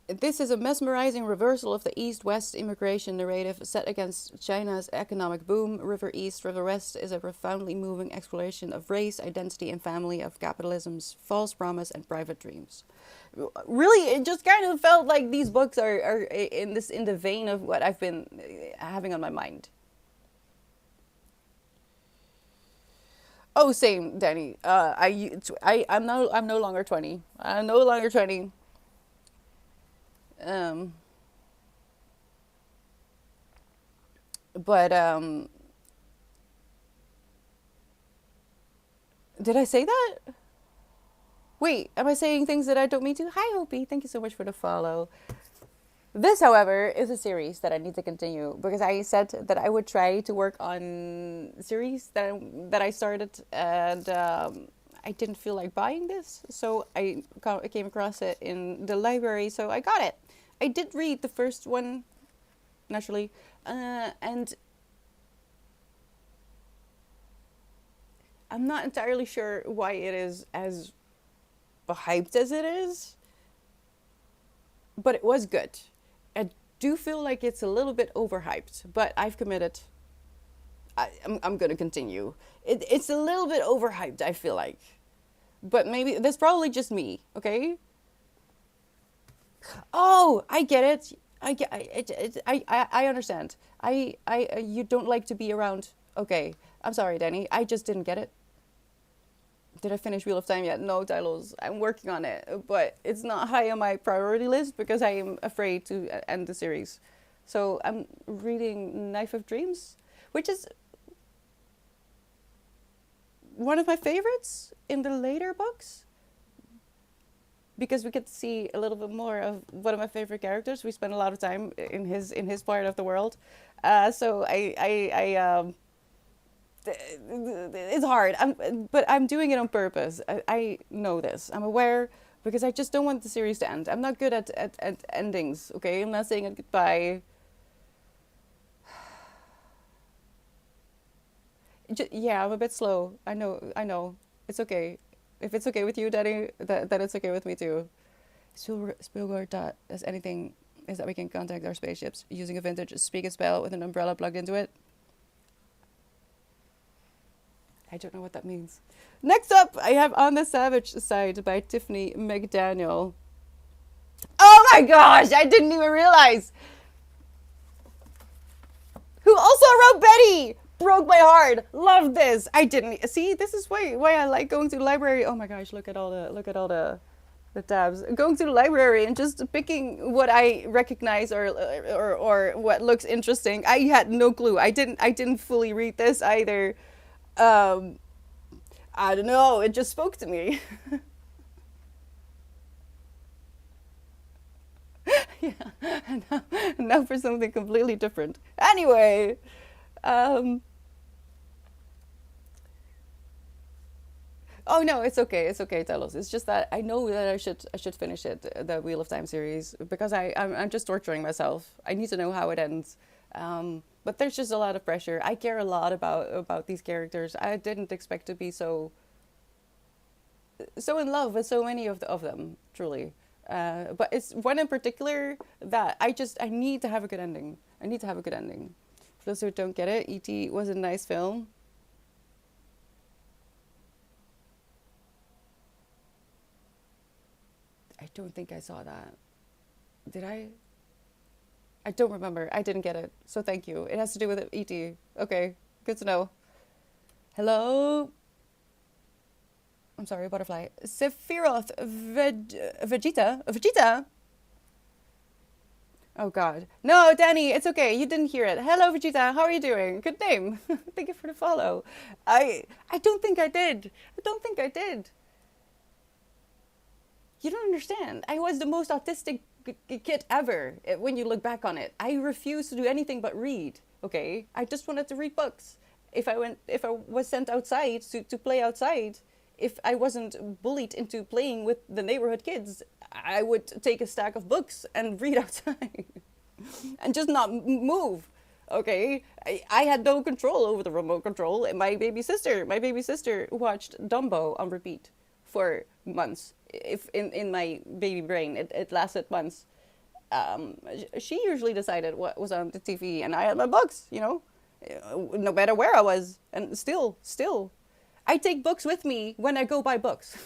This is a mesmerizing reversal of the East-West immigration narrative set against China's economic boom. River East, River West is a profoundly moving exploration of race, identity, and family, of capitalism's false promise and private dreams. Really, it just kind of felt like these books are in the vein of what I've been having on my mind. Oh, same, Danny. I'm no longer 20. I'm no longer 20. Um, but did I say that? Wait, am I saying things that I don't mean to? Hi, Hopi. Thank you so much for the follow. This, however, is a series that I need to continue because I said that I would try to work on series that I started, and I didn't feel like buying this, so I came across it in the library, so I got it. I did read the first one, naturally, and I'm not entirely sure why it is as hyped as it is, but it was good. I do feel like it's a little bit overhyped, but I've committed. I'm gonna continue. It's a little bit overhyped, I feel like, but maybe that's probably just me. Okay. Oh, I get it. I get. I understand. You don't like to be around. Okay. I'm sorry, Danny. I just didn't get it. Did I finish Wheel of Time yet? No, Tylos. I'm working on it, but it's not high on my priority list because I am afraid to end the series. So I'm reading Knife of Dreams, which is one of my favorites in the later books because we get to see a little bit more of one of my favorite characters. We spend a lot of time in his part of the world, so it's hard. But I'm doing it on purpose. I know this. I'm aware because I just don't want the series to end. I'm not good at endings. Okay, I'm not saying goodbye. Yeah, I'm a bit slow. I know. I know. It's okay. If it's okay with you, Daddy, that it's okay with me too. Spielberg thought as anything is that we can contact our spaceships using a vintage speak a spell with an umbrella plugged into it. I don't know what that means. Next up, I have On the Savage Side by Tiffany McDaniel. Oh my gosh, I didn't even realize. Who also wrote Betty. Broke my heart. Love this. I didn't see. This is why I like going to the library. Oh my gosh, look at all the tabs. Going to the library and just picking what I recognize or what looks interesting. I had no clue. I didn't fully read this either. I don't know. It just spoke to me. Yeah. And now for something completely different. Anyway, um, oh no, it's okay. It's okay, Telos. It's just that I know that I should finish it, the Wheel of Time series, because I'm just torturing myself. I need to know how it ends. But there's just a lot of pressure. I care a lot about these characters. I didn't expect to be so in love with so many of them, truly. But it's one in particular that I need to have a good ending. I need to have a good ending. For those who don't get it, E.T. was a nice film. I don't think I saw that. Did I? I don't remember. I didn't get it. So thank you. It has to do with E.T. Okay, good to know. Hello? I'm sorry, butterfly. Sephiroth Vegeta? Vegeta? Oh god. No, Danny, it's okay. You didn't hear it. Hello, Vegeta. How are you doing? Good name. Thank you for the follow. I don't think I did. I don't think I did. You don't understand. I was the most autistic kid ever when you look back on it. I refused to do anything but read. Okay? I just wanted to read books. If I was sent outside to play outside, if I wasn't bullied into playing with the neighborhood kids, I would take a stack of books and read outside and just not move. Okay, I had no control over the remote control. And my baby sister watched Dumbo on repeat for months. If in my baby brain, it lasted months. she usually decided what was on the TV, and I had my books, no matter where I was, and still, I take books with me when I go buy books.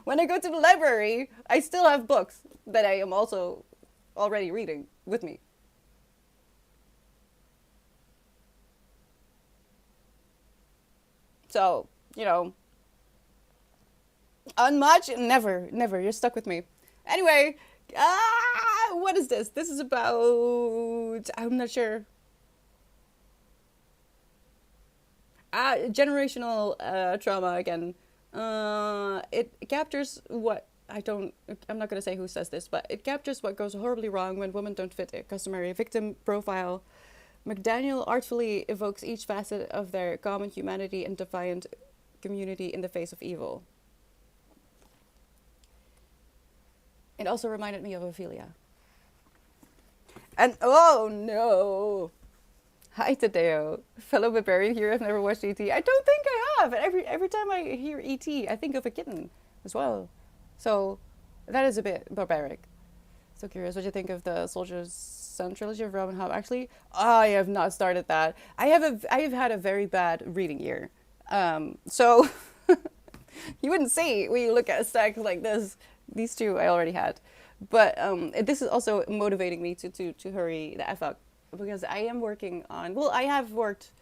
When I go to the library, I still have books that I am also already reading with me. So, unmuch, never. You're stuck with me. Anyway, what is this? This is about, I'm not sure. Generational trauma again. It captures what I'm not going to say who says this, but it captures what goes horribly wrong when women don't fit a customary victim profile. McDaniel artfully evokes each facet of their common humanity and defiant community in the face of evil. It also reminded me of Ophelia. And oh no! Hi Tadeo, fellow barbarian here. I've never watched E.T. I don't think I have. Every time I hear E.T., I think of a kitten as well. So that is a bit barbaric. So curious what you think of the Soldier's Son trilogy of Robin Hobb. Actually, I have not started that. I have had a very bad reading year. So you wouldn't see when you look at a stack like this. These two I already had, but this is also motivating me to hurry the F up, because I am working on. Well, I have worked,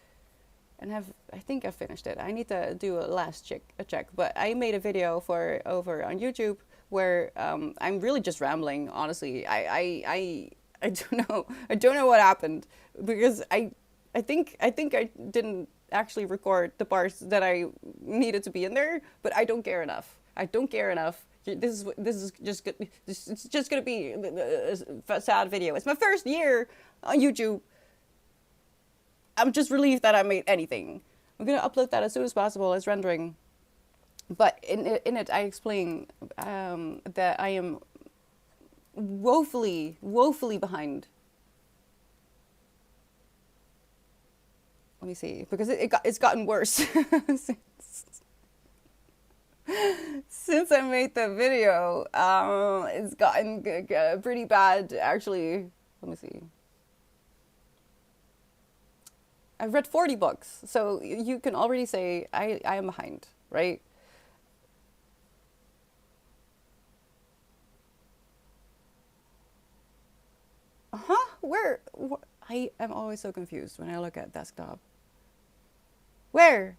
and I think I've finished it. I need to do a last check, but I made a video for over on YouTube where I'm really just rambling. Honestly, I don't know what happened, because I think I didn't actually record the parts that I needed to be in there, but I don't care enough. This is just gonna be a sad video. It's my first year on YouTube. I'm just relieved that I made anything. I'm gonna upload that as soon as possible. It's rendering, but in it I explain that I am woefully behind. Let me see, because it's gotten worse since I made the video. It's gotten pretty bad, actually. Let me see. I've read 40 books, so you can already say I am behind, right? Where? I am always so confused when I look at desktop. Where?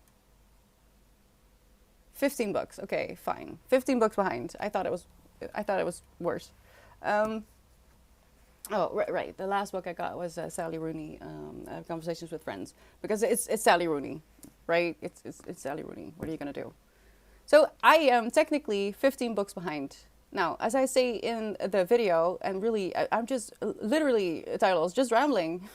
15 books. Okay, fine. 15 books behind. I thought it was worse. Oh, right. The last book I got was Sally Rooney, Conversations with Friends, because it's Sally Rooney, right? It's Sally Rooney. What are you gonna do? So I am technically 15 books behind. Now, as I say in the video, and really, I'm just literally titles, just rambling.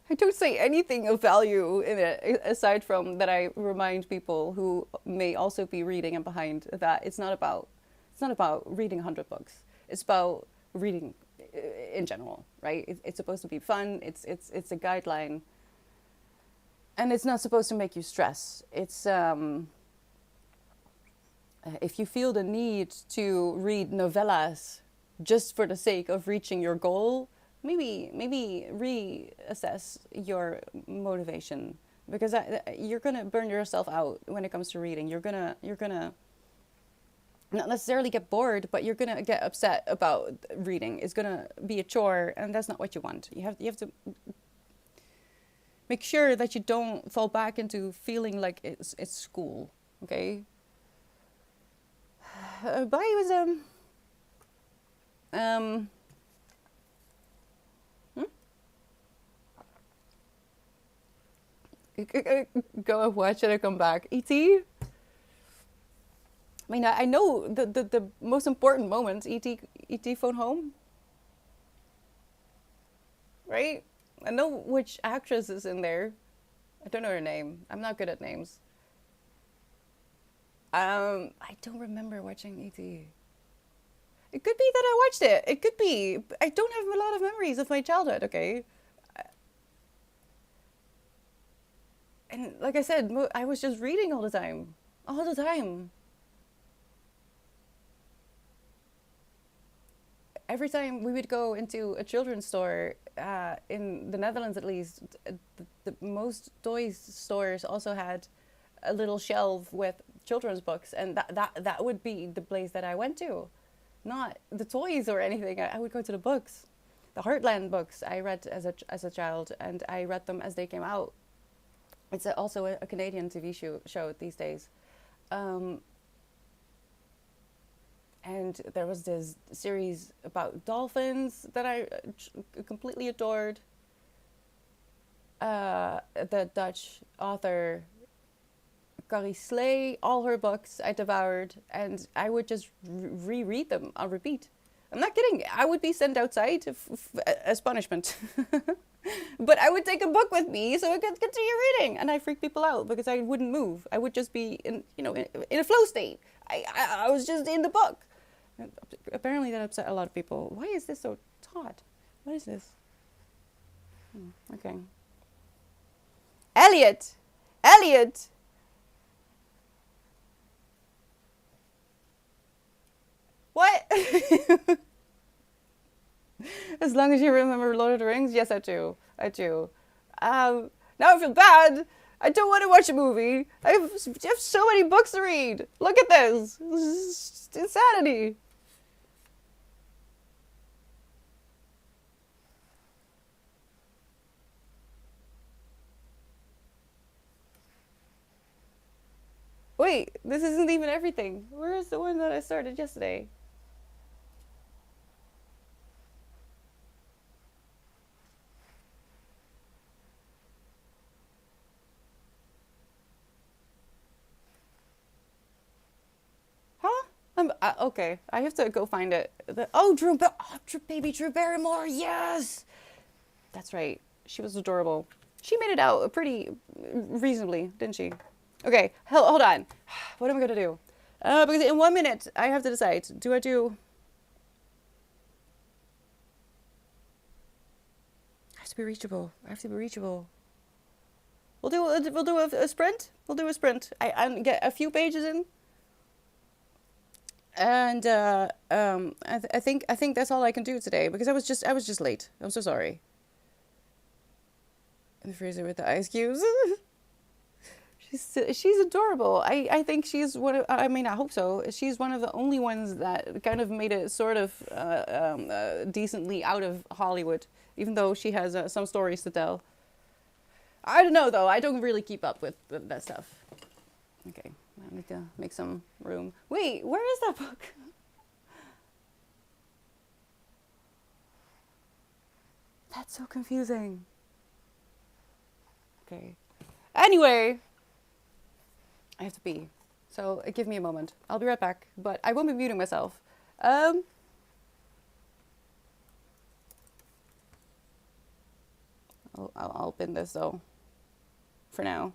I don't say anything of value in it, aside from that I remind people who may also be reading and behind that it's not about reading 100 books. It's about reading in general, right? It's supposed to be fun. It's a guideline, and it's not supposed to make you stress. It's if you feel the need to read novellas just for the sake of reaching your goal, maybe reassess your motivation, because you're gonna burn yourself out when it comes to reading. You're gonna not necessarily get bored, but you're gonna get upset about reading. It's gonna be a chore, and that's not what you want. You have to make sure that you don't fall back into feeling like it's school. Okay. But it was go and watch it and come back. E.T. I mean, I know the most important moments. E.T. phone home, right? I know which actress is in there. I don't know her name. I'm not good at names. I don't remember watching E.T. It could be that I watched it. It could be. I don't have a lot of memories of my childhood, okay? And like I said, I was just reading all the time. All the time. every time we would go into a children's store, in the Netherlands at least, the most toys stores also had a little shelf with children's books, and that would be the place that I went to, not the toys or anything. I would go to the books, the Heartland books I read as a child, and I read them as they came out. It's also a Canadian TV show these days. Um, and there was this series about dolphins that I completely adored. The Dutch author Carrie Slay, all her books I devoured, and I would just reread them on repeat. I'm not kidding. I would be sent outside as punishment. But I would take a book with me so I could continue reading, and I freak people out because I wouldn't move. I would just be in a flow state. I was just in the book. Apparently that upset a lot of people. Why is this so taut? What is this? Okay. Elliot! Elliot! What? As long as you remember Lord of the Rings, yes, I do. I do. Now I feel bad. I don't want to watch a movie. I have so many books to read. Look at this. This is insanity. Wait, this isn't even everything. Where is the one that I started yesterday? Huh? Okay. I have to go find it. Baby Drew Barrymore. Yes, that's right. She was adorable. She made it out pretty reasonably, didn't she? Okay, hold on. What am I gonna do? Because in 1 minute I have to decide. Do I do? I have to be reachable. I have to be reachable. We'll do a sprint. We'll do a sprint. I get a few pages in, and I think that's all I can do today because I was just late. I'm so sorry. In the freezer with the ice cubes. She's adorable. I think she's one of. I mean, I hope so. She's one of the only ones that kind of made it sort of decently out of Hollywood, even though she has some stories to tell. I don't know though. I don't really keep up with that stuff. Okay, I need to make some room. Wait, where is that book? That's so confusing. Okay. Anyway, I have to pee. So give me a moment. I'll be right back, but I won't be muting myself. Um, I'll pin this though, for now.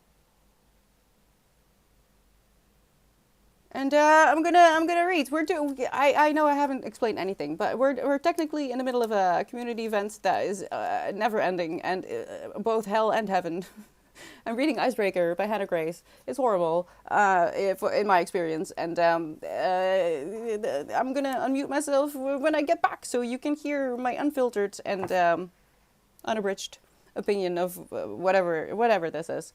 And I'm gonna read. I know I haven't explained anything, but we're technically in the middle of a community event that is never ending and both hell and heaven. I'm reading Icebreaker by Hannah Grace. It's horrible, in my experience, and I'm gonna unmute myself when I get back so you can hear my unfiltered and unabridged opinion of whatever this is.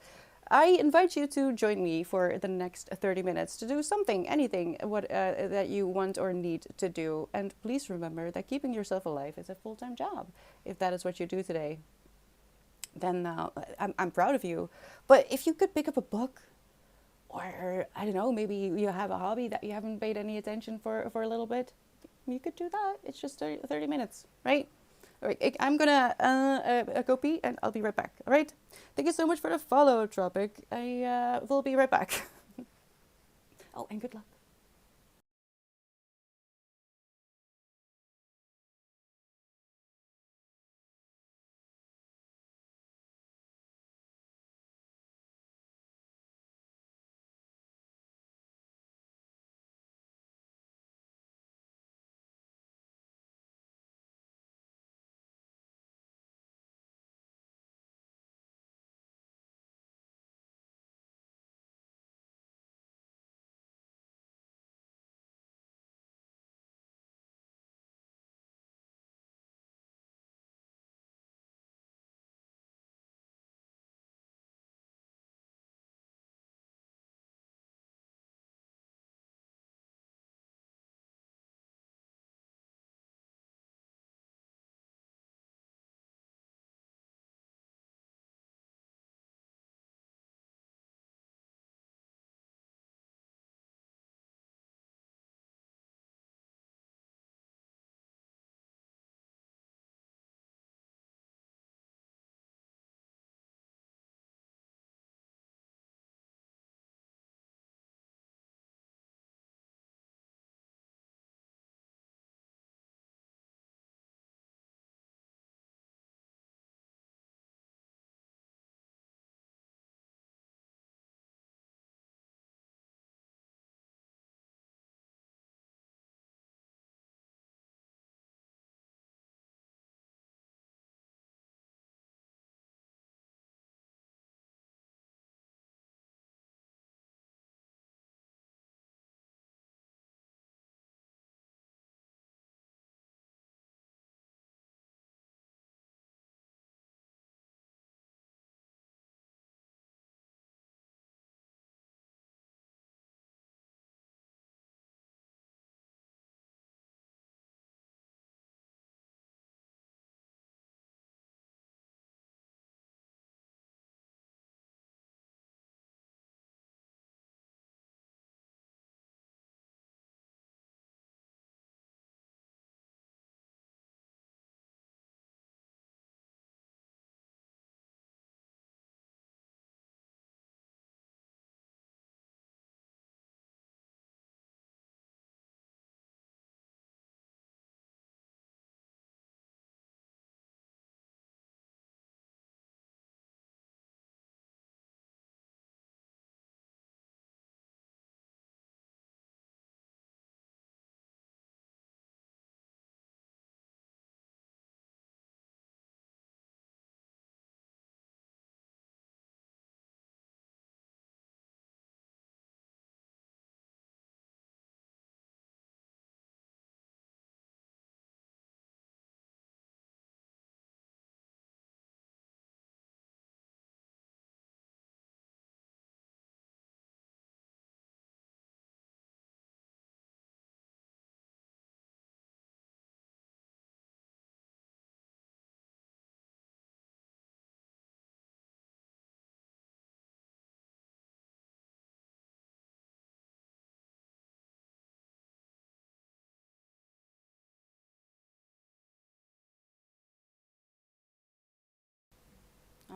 I invite you to join me for the next 30 minutes to do something, anything that you want or need to do. And please remember that keeping yourself alive is a full-time job. If that is what you do today, then I'm proud of you. But if you could pick up a book, or I don't know, maybe you have a hobby that you haven't paid any attention for a little bit, you could do that. It's just 30 minutes, right? All right, I'm gonna go pee and I'll be right back. All right. Thank you so much for the follow, Tropic. I will be right back. Oh, and good luck.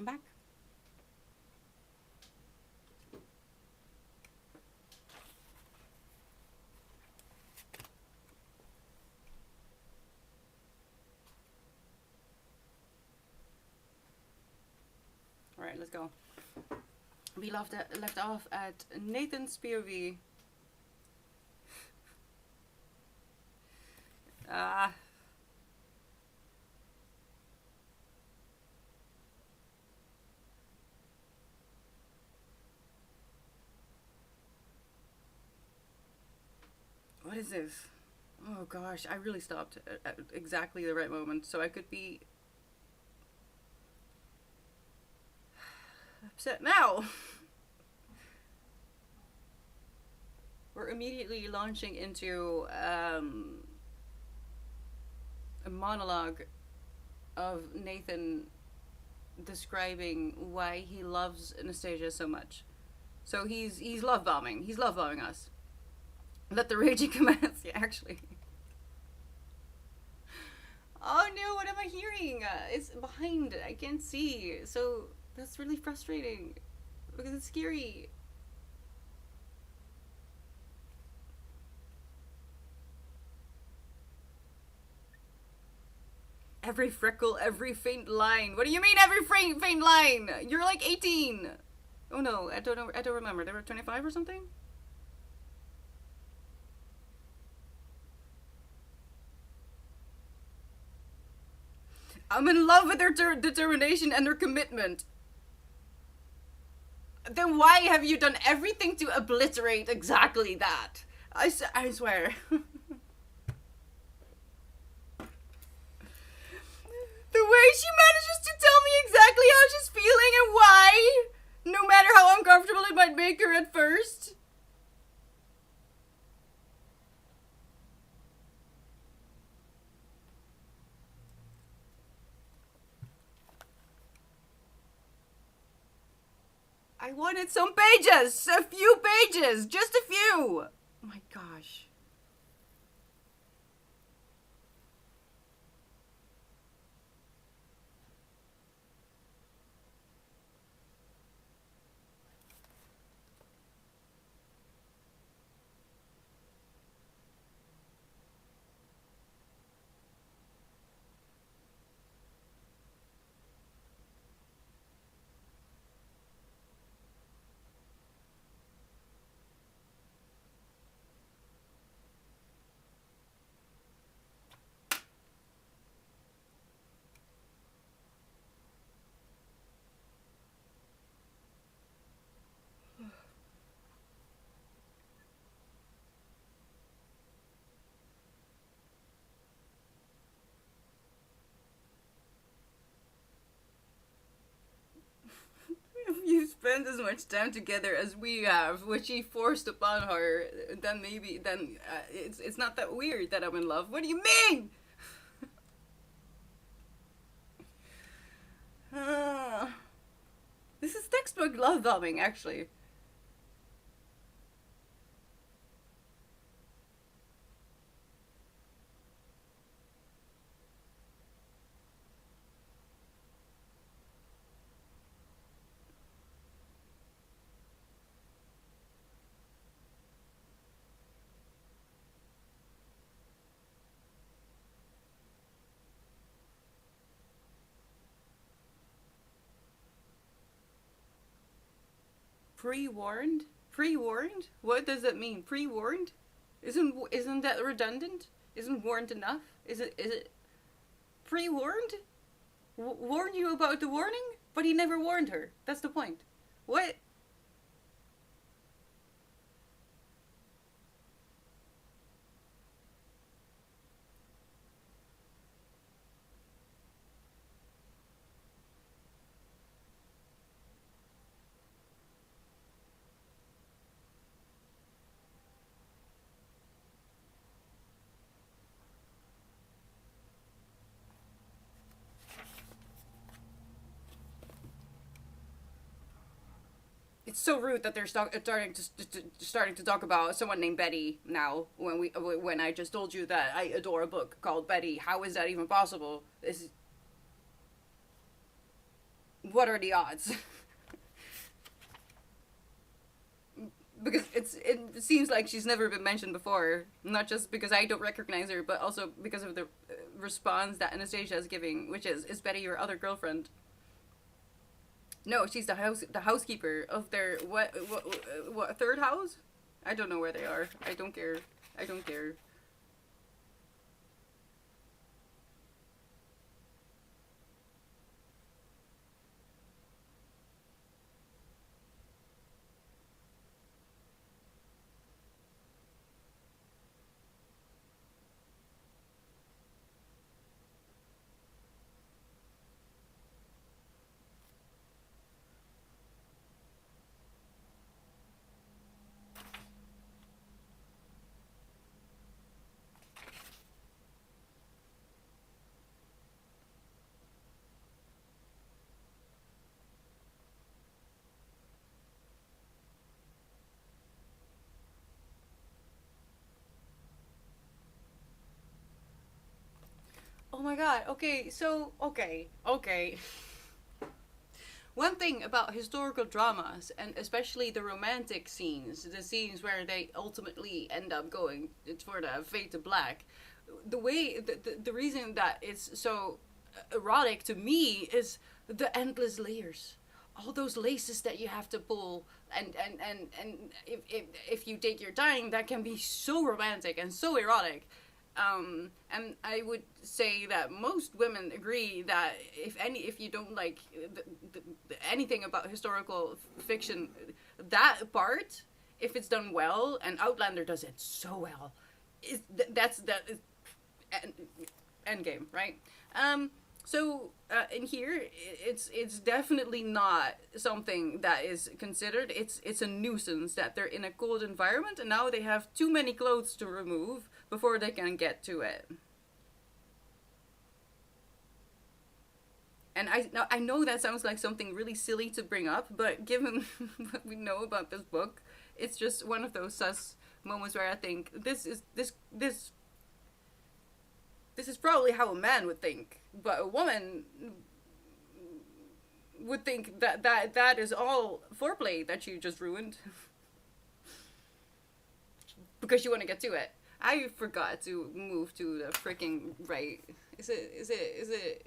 I'm back. All right, let's go. We left off at Nathan's POV. What is this? Oh gosh, I really stopped at exactly the right moment, so I could be upset now. We're immediately launching into a monologue of Nathan describing why he loves Anastasia so much. So he's love bombing. He's love bombing us. Let the raging commence. Yeah, actually. Oh no, what am I hearing? It's behind. I can't see. So that's really frustrating because it's scary. Every freckle, every faint line. What do you mean every faint line? You're like 18. Oh no, I don't know. I don't remember. They were 25 or something? I'm in love with their determination and their commitment. Then why have you done everything to obliterate exactly that? I swear. The way she manages to tell me exactly how she's feeling and why, no matter how uncomfortable it might make her at first. I wanted some pages! A few pages! Just a few! Oh my gosh. If you spend as much time together as we have, which he forced upon her, then it's not that weird that I'm in love. What do you mean? This is textbook love bombing, actually. Pre-warned? Pre-warned? What does that mean? Pre-warned? Isn't that redundant? Isn't warned enough? Is it pre-warned? Warn you about the warning? But he never warned her. That's the point. What? It's so rude that they're starting to talk about someone named Betty now. When I just told you that I adore a book called Betty, how is that even possible? what are the odds? Because it seems like she's never been mentioned before. Not just because I don't recognize her, but also because of the response that Anastasia is giving, which is Betty your other girlfriend? No, she's the housekeeper of their what third house? I don't know where they are. I don't care. I don't care. Oh my god. Okay, so okay. One thing about historical dramas, and especially the romantic scenes, the scenes where they ultimately end up going for the fade to black, the way the reason that it's so erotic to me is the endless layers, all those laces that you have to pull, and if you take your time, that can be so romantic and so erotic. And I would say that most women agree that if you don't like anything about historical fiction, that part, if it's done well, and Outlander does it so well, that's that is end game, right? In here, it's definitely not something that is considered. It's a nuisance that they're in a cold environment and now they have too many clothes to remove before they can get to it. And I know that sounds like something really silly to bring up, but given what we know about this book, it's just one of those sus moments where I think this is probably how a man would think, but a woman would think that is all foreplay that you just ruined because you want to get to it. I forgot to move to the freaking right. Is it?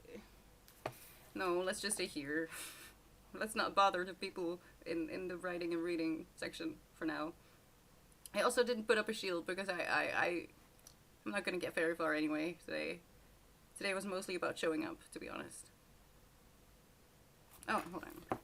No, let's just stay here. Let's not bother the people in the writing and reading section for now. I also didn't put up a shield because I'm not gonna get very far anyway today. Today was mostly about showing up, to be honest. Oh, hold on.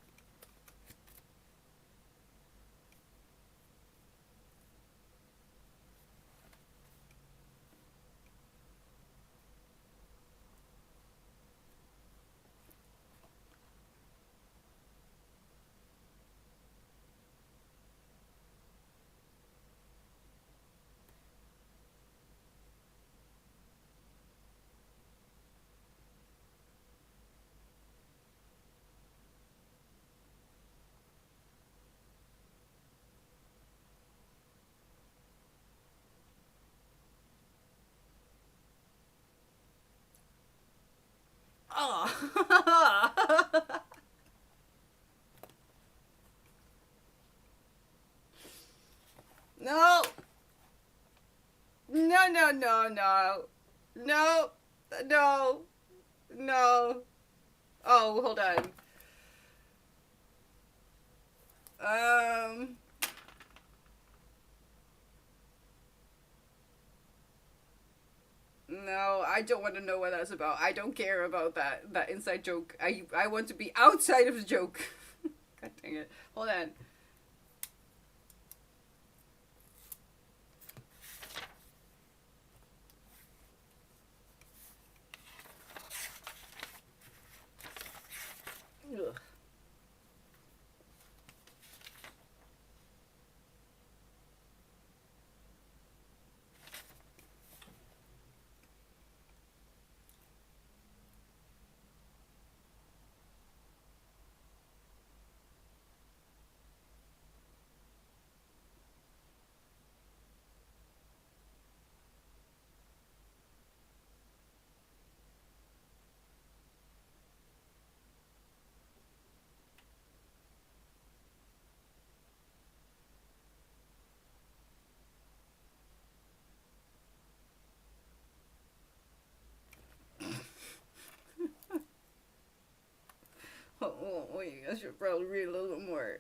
Oh. No. No, no, no, no. No. No. No. Oh, hold on. Um. No, I don't want to know what that's about. I don't care about that inside joke. I want to be outside of the joke. God dang it. Hold on. Ugh. I should probably read a little bit more.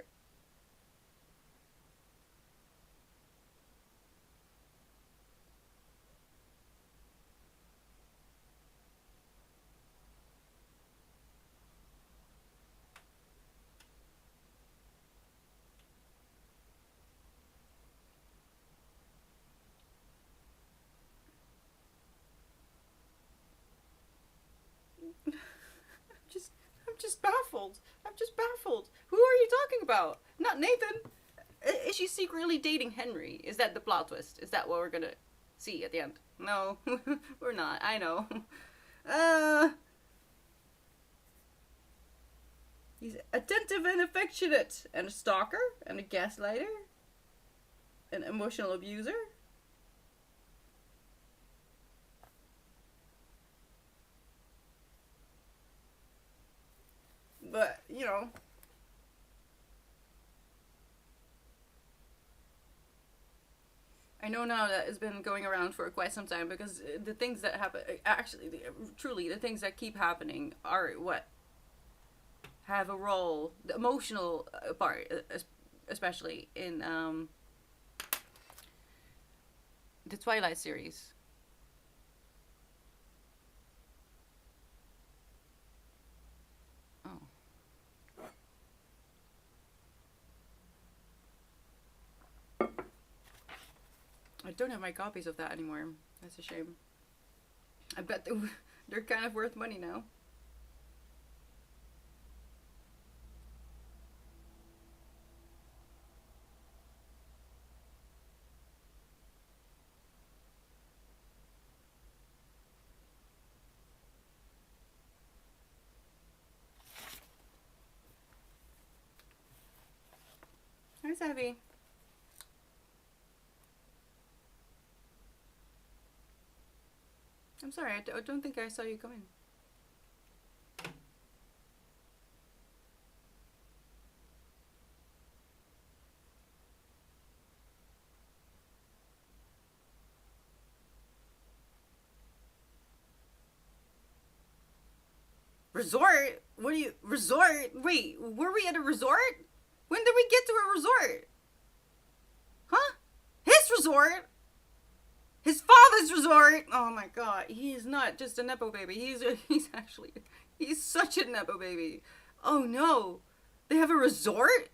just I'm just baffled. I'm just baffled. Who are you talking about? Not Nathan. Is she secretly dating Henry? Is that the plot twist? Is that what we're gonna see at the end? No, we're not. I know. Uh, he's attentive and affectionate, and a stalker, and a gaslighter, an emotional abuser. But, you know, I know now that it's been going around for quite some time because the things that happen, actually, truly, the things that keep happening are what have a role, the emotional part, especially in the Twilight series. Oh. I don't have my copies of that anymore. That's a shame. I bet they're kind of worth money now. Hi, Savvy. I'm sorry, I don't think I saw you come in. Resort? What do you. Resort? Wait, were we at a resort? When did we get to a resort? Huh? His resort? His father's resort? Oh my god, he is not just a Nepo baby. He's actually. He's such a Nepo baby. Oh no. They have a resort?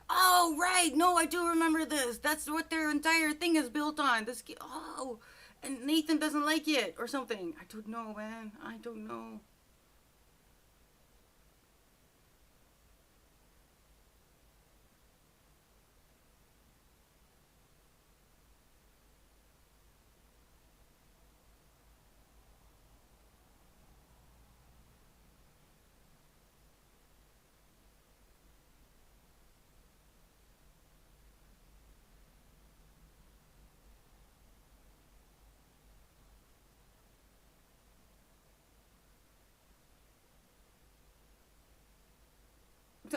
Oh, right. No, I do remember this. That's what their entire thing is built on. Oh, and Nathan doesn't like it or something. I don't know, man. I don't know.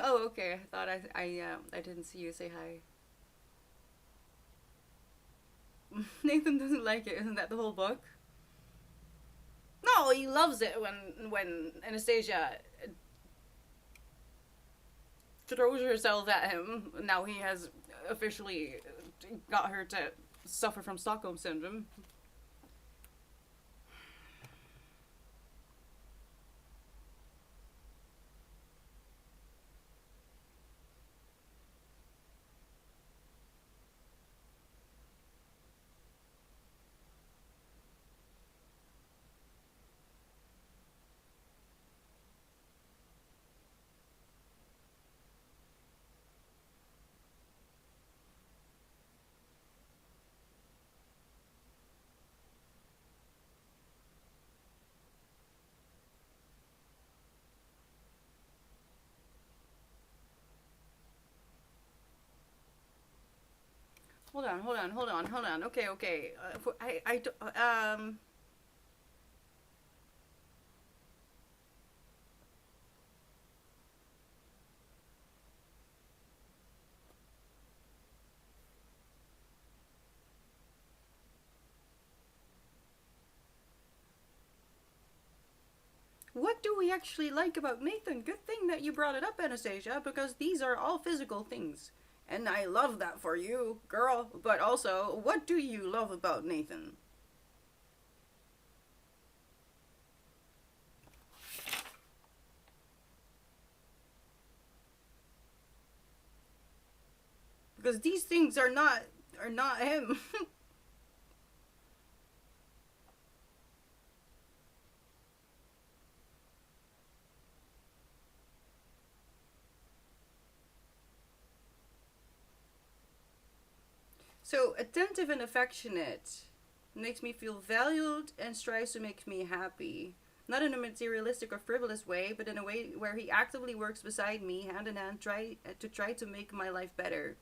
Oh, okay. I thought I didn't see you say hi. Nathan doesn't like it. Isn't that the whole book? No, he loves it when Anastasia throws herself at him. Now he has officially got her to suffer from Stockholm syndrome. Hold on. Okay, okay. What do we actually like about Nathan? Good thing that you brought it up, Anastasia, because these are all physical things. And I love that for you, girl. But also, what do you love about Nathan? Because these things are not him. So, attentive and affectionate makes me feel valued and strives to make me happy. Not in a materialistic or frivolous way, but in a way where he actively works beside me, hand in hand, try to make my life better.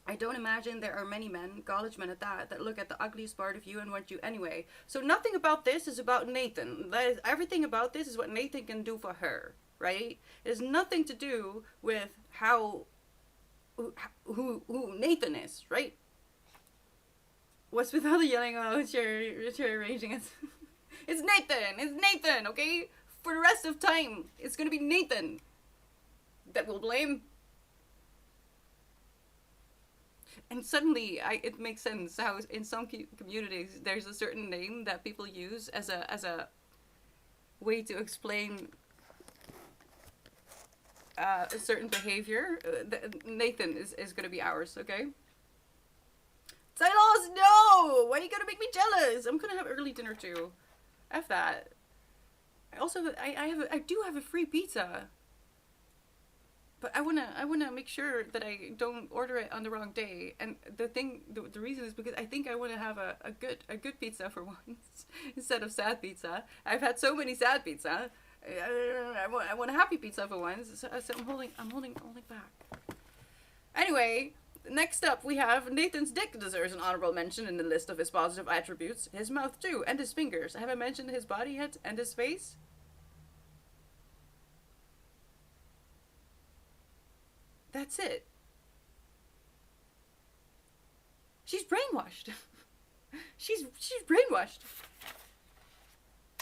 I don't imagine there are many men, college men at that look at the ugliest part of you and want you anyway. So nothing about this is about Nathan. Everything about this is what Nathan can do for her, right? It has nothing to do with who Nathan is, right? What's with all the yelling? Oh, cherry raging. It's Nathan. It's Nathan. Okay, for the rest of time, it's gonna be Nathan that will blame. And suddenly, it makes sense how in some communities there's a certain name that people use as a way to explain a certain behavior. Nathan is gonna be ours. Okay. Silos, no! Why are you gonna make me jealous? I'm gonna have early dinner too. F that. I do have a free pizza. But I wanna make sure that I don't order it on the wrong day. And the reason is because I think I wanna have a good pizza for once instead of sad pizza. I've had so many sad pizza. I want a happy pizza for once. So I'm holding back. Anyway. Next up, we have Nathan's dick deserves an honorable mention in the list of his positive attributes. His mouth, too, and his fingers. Have I mentioned his body yet? And his face? That's it. She's brainwashed. she's brainwashed.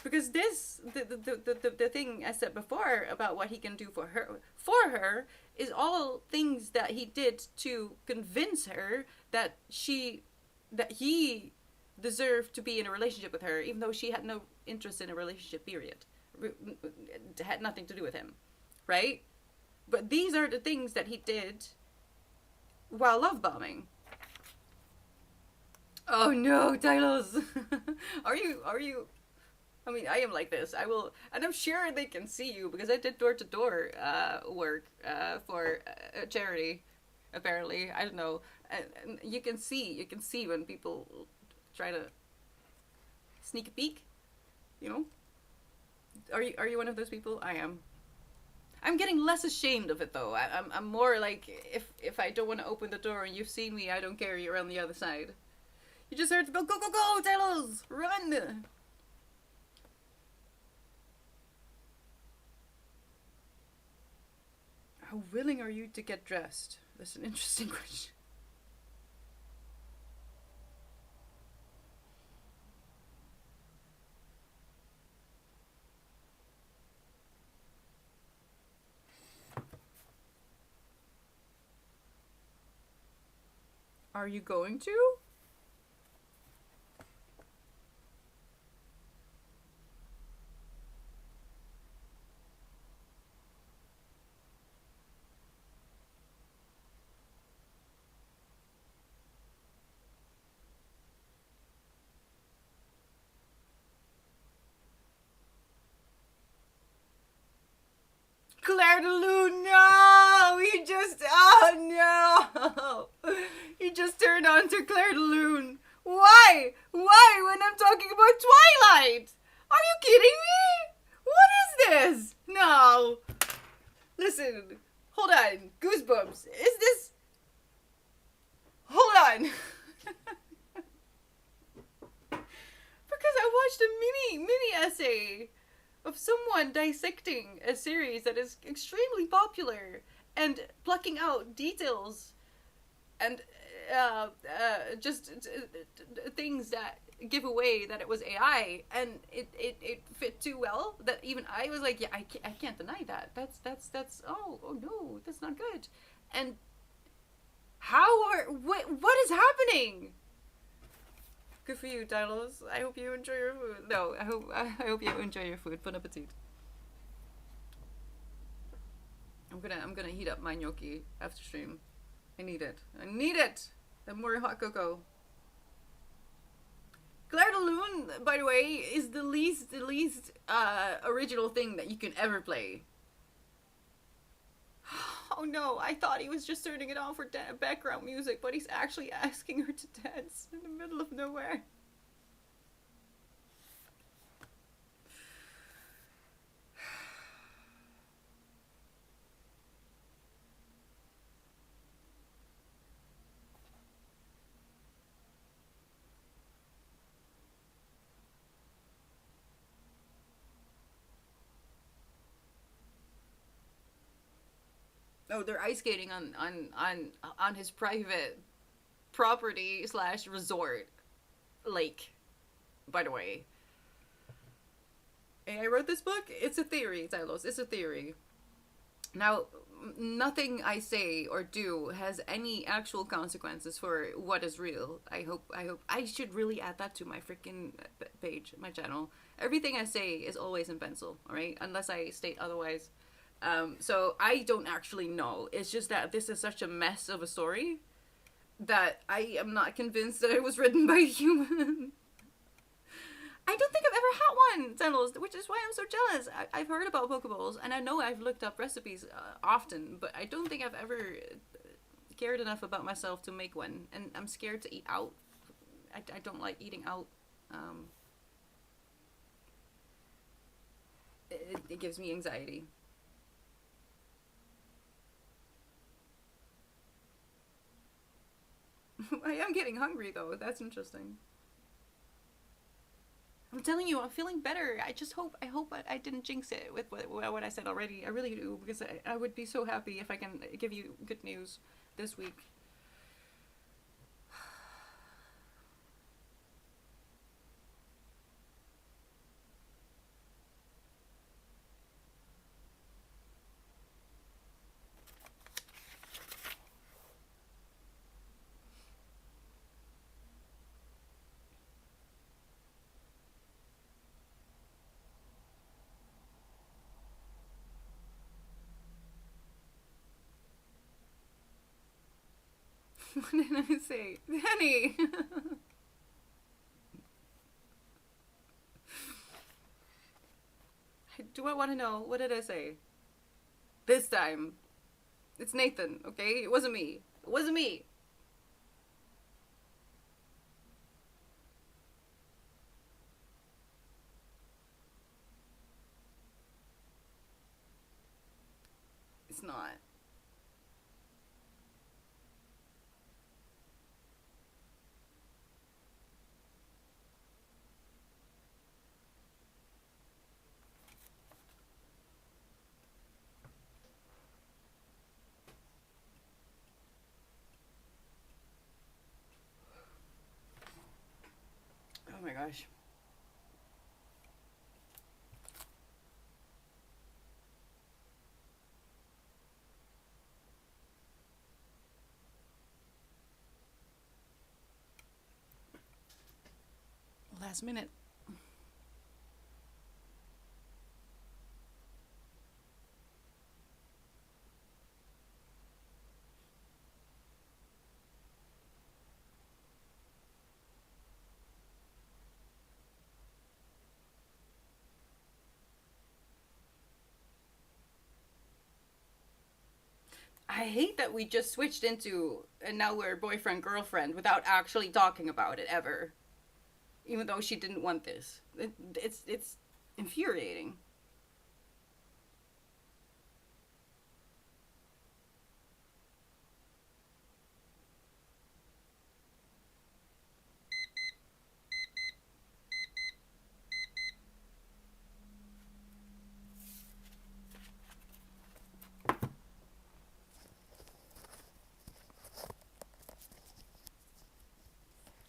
Because the thing I said before about what he can do for her is all things that he did to convince her that he deserved to be in a relationship with her, even though she had no interest in a relationship, period. It had nothing to do with him, right? But these are the things that he did while love bombing. Oh no, Tylos! Are you I mean, I am like this. I will, and I'm sure they can see you because I did door-to-door work for a charity. Apparently, I don't know. And you can see when people try to sneak a peek. You know, are you one of those people? I am. I'm getting less ashamed of it though. I'm more like if I don't want to open the door and you've seen me, I don't care. You're on the other side. You just heard go Talos, run. How willing are you to get dressed? That's an interesting question. Are you going to? Claire de Lune, no! Oh no! He just turned on to Claire de Lune. Why? Why when I'm talking about Twilight? Are you kidding me? What is this? No. Listen, hold on. Goosebumps. Is this... Hold on. Because I watched a mini essay of someone dissecting a series that is extremely popular and plucking out details and just things that give away that it was AI, and it fit too well that even I was like, yeah, I can't deny that. That's oh no, that's not good. And what is happening? Good for you, Dinos. I hope you enjoy your food. No, I hope you enjoy your food. Bon appetit. I'm gonna heat up my gnocchi after stream. I need it. I need it. And more hot cocoa. Claire de Lune, by the way, is the least original thing that you can ever play. Oh no, I thought he was just turning it on for background music, but he's actually asking her to dance in the middle of nowhere. Oh, they're ice skating on his private property slash resort lake. By the way, hey, I wrote this book. It's a theory, Tylos. It's a theory. Now, nothing I say or do has any actual consequences for what is real. I hope I should really add that to my freaking page, my channel. Everything I say is always in pencil, all right? Unless I state otherwise. So I don't actually know. It's just that this is such a mess of a story that I am not convinced that it was written by a human. I don't think I've ever had one, Xenos, which is why I'm so jealous. I've heard about Pokeballs, and I know I've looked up recipes often, but I don't think I've ever cared enough about myself to make one. And I'm scared to eat out. I don't like eating out. It gives me anxiety. I am getting hungry though. That's interesting. I'm telling you, I'm feeling better. I hope I didn't jinx it with what I said already. I really do, because I would be so happy if I can give you good news this week. What did I say? Danny! Do I want to know? What did I say? This time. It's Nathan, okay? It wasn't me. It wasn't me. It's not. Oh my gosh. Last minute. I hate that we just switched into and now we're boyfriend girlfriend without actually talking about it ever. Even though she didn't want this. It's infuriating.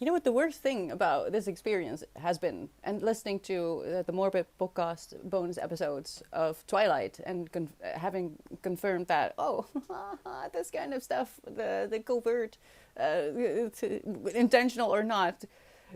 You know what the worst thing about this experience has been, and listening to the Morbid Podcast bonus episodes of Twilight, and having confirmed that, oh, this kind of stuff, the covert, intentional or not,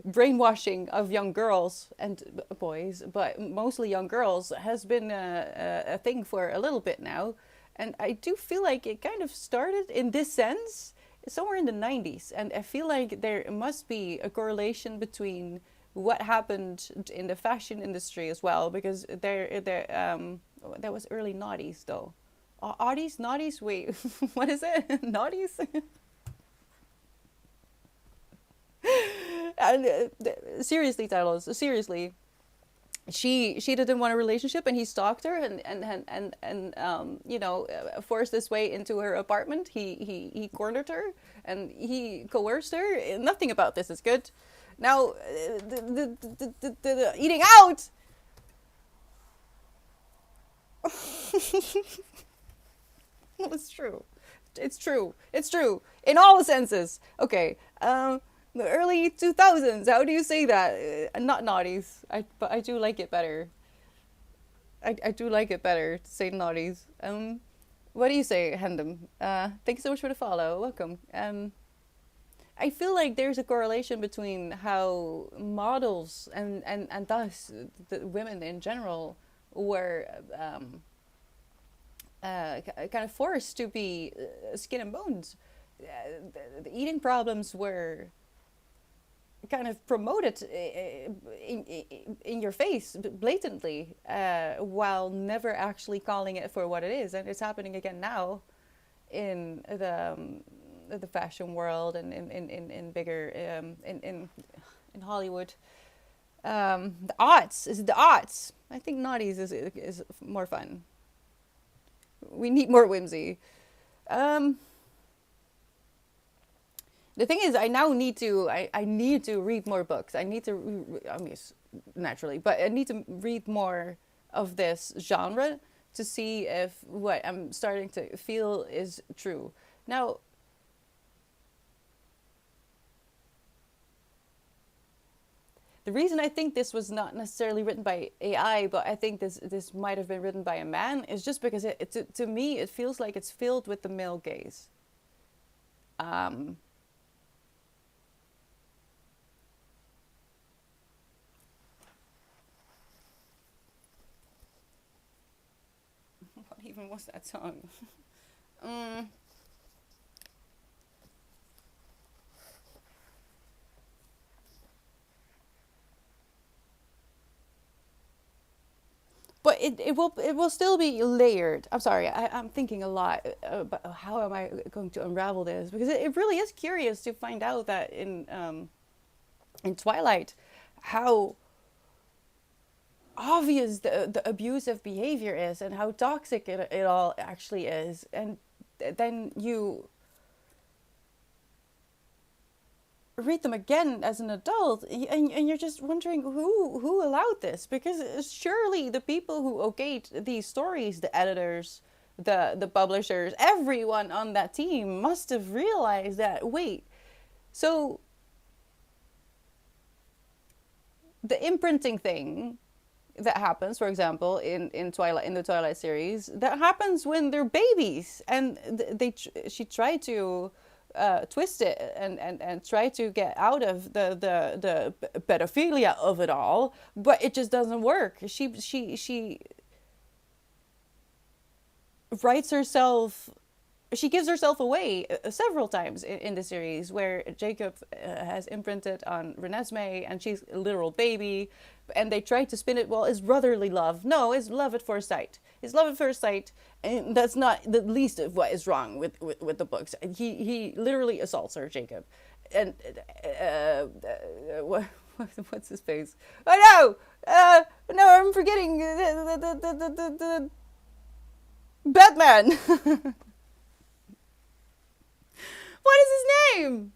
brainwashing of young girls and boys, but mostly young girls, has been a thing for a little bit now. And I do feel like it kind of started in this sense somewhere in the 90s. And I feel like there must be a correlation between what happened in the fashion industry as well, because that was early noughties though. Oddies? Naughties? Wait, what is it? Naughties? And seriously, Talos, seriously, she didn't want a relationship, and he stalked her and forced his way into her apartment. He cornered her and he coerced her. Nothing about this is good. Now, the eating out. Well, it's true. It's true. It's true in all the senses. Okay. The early 2000s. How do you say that? Not naughties. But I do like it better. I do like it better to say naughties. What do you say, Hendem? Thank you so much for the follow. Welcome. I feel like there's a correlation between how models and thus the women in general were kind of forced to be skin and bones. The eating problems were kind of promoted in your face blatantly, while never actually calling it for what it is. And it's happening again now in the fashion world and in bigger in Hollywood. The arts is the arts. I think naughties is more fun. We need more whimsy. The thing is, I now need to. I need to read more books. I need to. I mean, naturally, but I need to read more of this genre to see if what I'm starting to feel is true. Now, the reason I think this was not necessarily written by AI, but I think this might have been written by a man, is just because to me it feels like it's filled with the male gaze. What even was that song? But it will still be layered. I'm sorry, I'm thinking a lot about how am I going to unravel this, because it really is curious to find out that in Twilight how obvious the abusive behavior is and how toxic it all actually is. And then you read them again as an adult, and you're just wondering who allowed this, because surely the people who okayed these stories, the editors, the publishers, everyone on that team must have realized that, wait, so the imprinting thing that happens, for example, in the Twilight series, that happens when they're babies, and she tried to twist it and try to get out of the pedophilia of it all, but it just doesn't work. She writes herself. She gives herself away several times in the series, where Jacob has imprinted on Renesmee, and she's a literal baby, and they try to spin it, well, it's brotherly love. No, it's love at first sight. It's love at first sight, and that's not the least of what is wrong with the books. He literally assaults her, Jacob. And what's his face? Oh no! No, I'm forgetting the Batman. What is his name?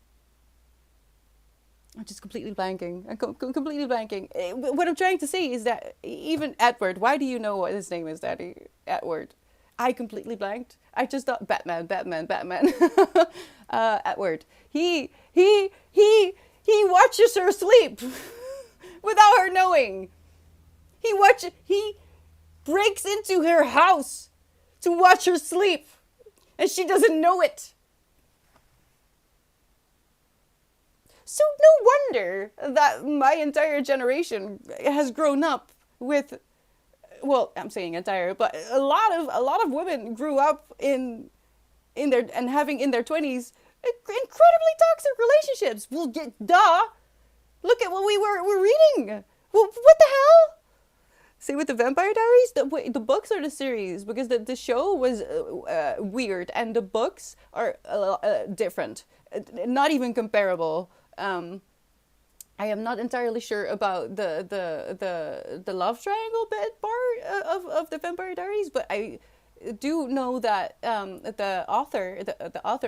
I'm just completely blanking. I'm completely blanking. What I'm trying to say is that even Edward, why do you know what his name is, Daddy? Edward. I completely blanked. I just thought Batman. Edward. He watches her sleep without her knowing. He breaks into her house to watch her sleep, and she doesn't know it. So no wonder that my entire generation has grown up with, well, I'm saying entire, but a lot of women grew up in their and having in their 20s incredibly toxic relationships. Well, duh. Look at what we're reading. Well, what the hell? See, with the Vampire Diaries, the books or the series, because the show was weird and the books are different, not even comparable. I am not entirely sure about the love triangle bit part of the Vampire Diaries, but I do know that the author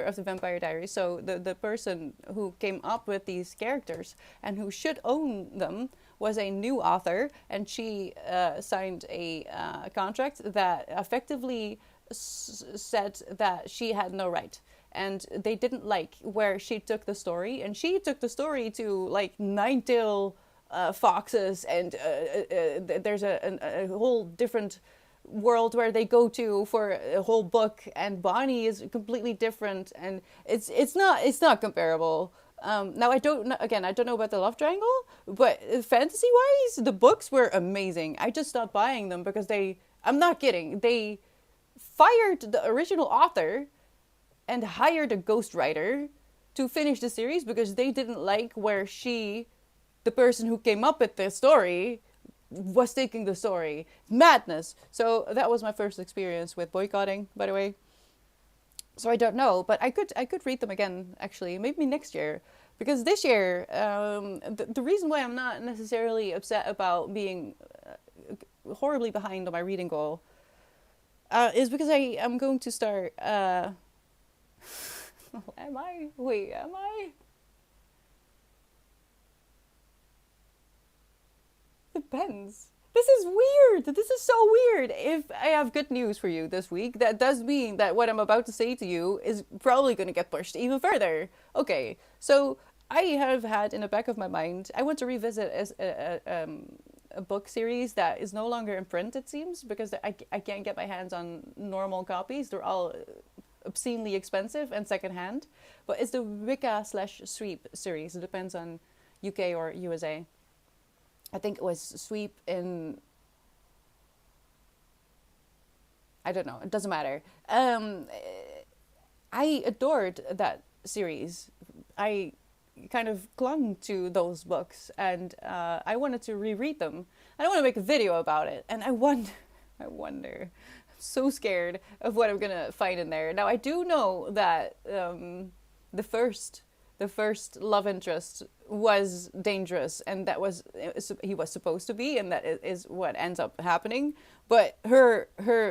of the Vampire Diaries, so the person who came up with these characters and who should own them, was a new author, and she signed a contract that effectively said that she had no right. And they didn't like where she took the story, and she took the story to like nine-tail foxes, and there's a whole different world where they go to for a whole book, and Bonnie is completely different, and it's not comparable. Now I don't know, again, I don't know about the love triangle, but fantasy wise the books were amazing. I just stopped buying them because I'm not kidding, they fired the original author and hired a ghostwriter to finish the series because they didn't like where the person who came up with the story, was taking the story. Madness. So that was my first experience with boycotting, by the way. So I don't know, but I could read them again, actually, maybe next year. Because this year, the reason why I'm not necessarily upset about being horribly behind on my reading goal is because I am going to start... am I? Wait, am I? Depends. This is weird. This is so weird. If I have good news for you this week, that does mean that what I'm about to say to you is probably going to get pushed even further. Okay, so I have had in the back of my mind, I want to revisit a book series that is no longer in print, it seems, because I can't get my hands on normal copies. They're all obscenely expensive and secondhand. But it's the Wicca/Sweep series. It depends on UK or USA. I think it was Sweep in... I don't know. It doesn't matter. I adored that series. I kind of clung to those books, and I wanted to reread them. I want to make a video about it, and I wonder. I'm so scared of what I'm gonna find in there. Now I do know that the first love interest was dangerous, and that was he was supposed to be, and that is what ends up happening. But her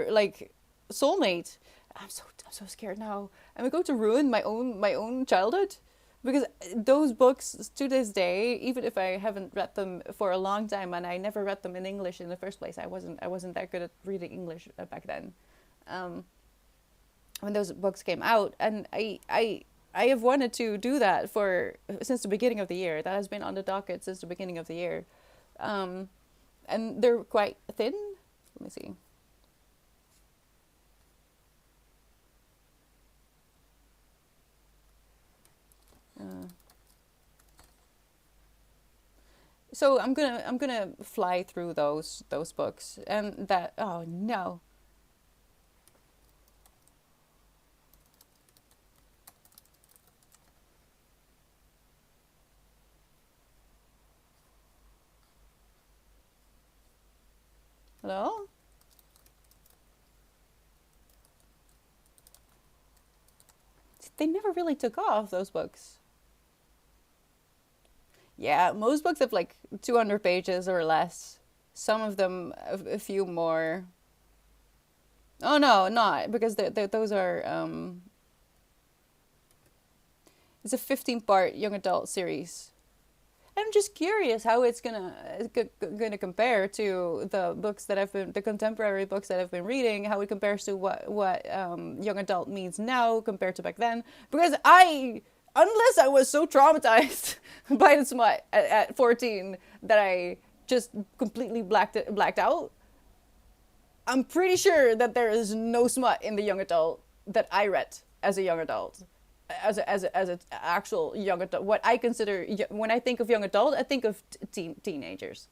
like soulmate, I'm so scared now. Am I going to ruin my own childhood? Because those books to this day, even if I haven't read them for a long time, and I never read them in English in the first place, I wasn't that good at reading English back then. When those books came out, and I have wanted to do that since the beginning of the year. That has been on the docket since the beginning of the year. And they're quite thin. Let me see. So I'm gonna fly through those books, and that, oh no. Hello? They never really took off, those books. Yeah, most books have like 200 pages or less. Some of them a few more. Oh no, not because those are it's a 15-part young adult series. I'm just curious how it's gonna compare to the contemporary books that I've been reading. How it compares to what young adult means now compared to back then. Because unless I was so traumatized by the smut at 14 that I just completely blacked out, I'm pretty sure that there is no smut in the young adult that I read as a young adult. As an actual young adult, what I consider, when I think of young adult, I think of teenagers,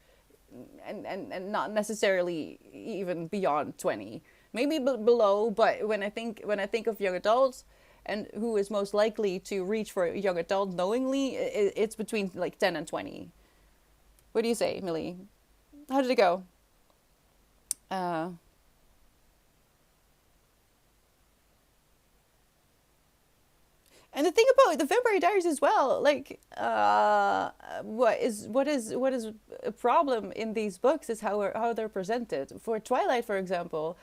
and not necessarily even beyond 20, maybe below. But when I think of young adults, and who is most likely to reach for a young adult knowingly, it's between like 10 and 20. What do you say, Millie? How did it go? Uh, And the thing about the Vampire Diaries as well, like, what is a problem in these books is how they're presented. For Twilight, for example,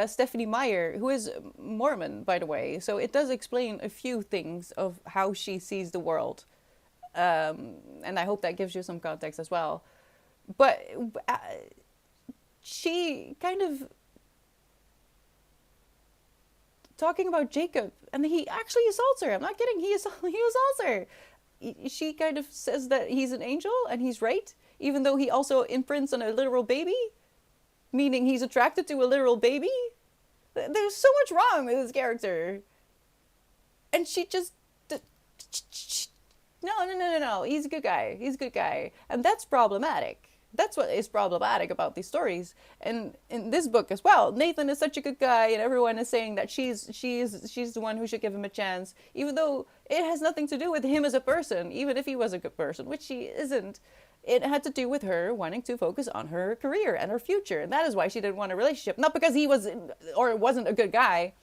Stephanie Meyer, who is Mormon, by the way, so it does explain a few things of how she sees the world, and I hope that gives you some context as well. But uh, she kind of talking about Jacob, and he actually assaults her. I'm not kidding. He assaults her. She kind of says that he's an angel, and he's right, even though he also imprints on a literal baby, meaning he's attracted to a literal baby. There's so much wrong with his character, and she just no. He's a good guy. He's a good guy, and that's problematic. That's what is problematic about these stories, and in this book as well. Nathan is such a good guy, and everyone is saying that she's the one who should give him a chance, even though it has nothing to do with him as a person. Even if he was a good person, which he isn't, it had to do with her wanting to focus on her career and her future, and that is why she didn't want a relationship. Not because he was or wasn't a good guy,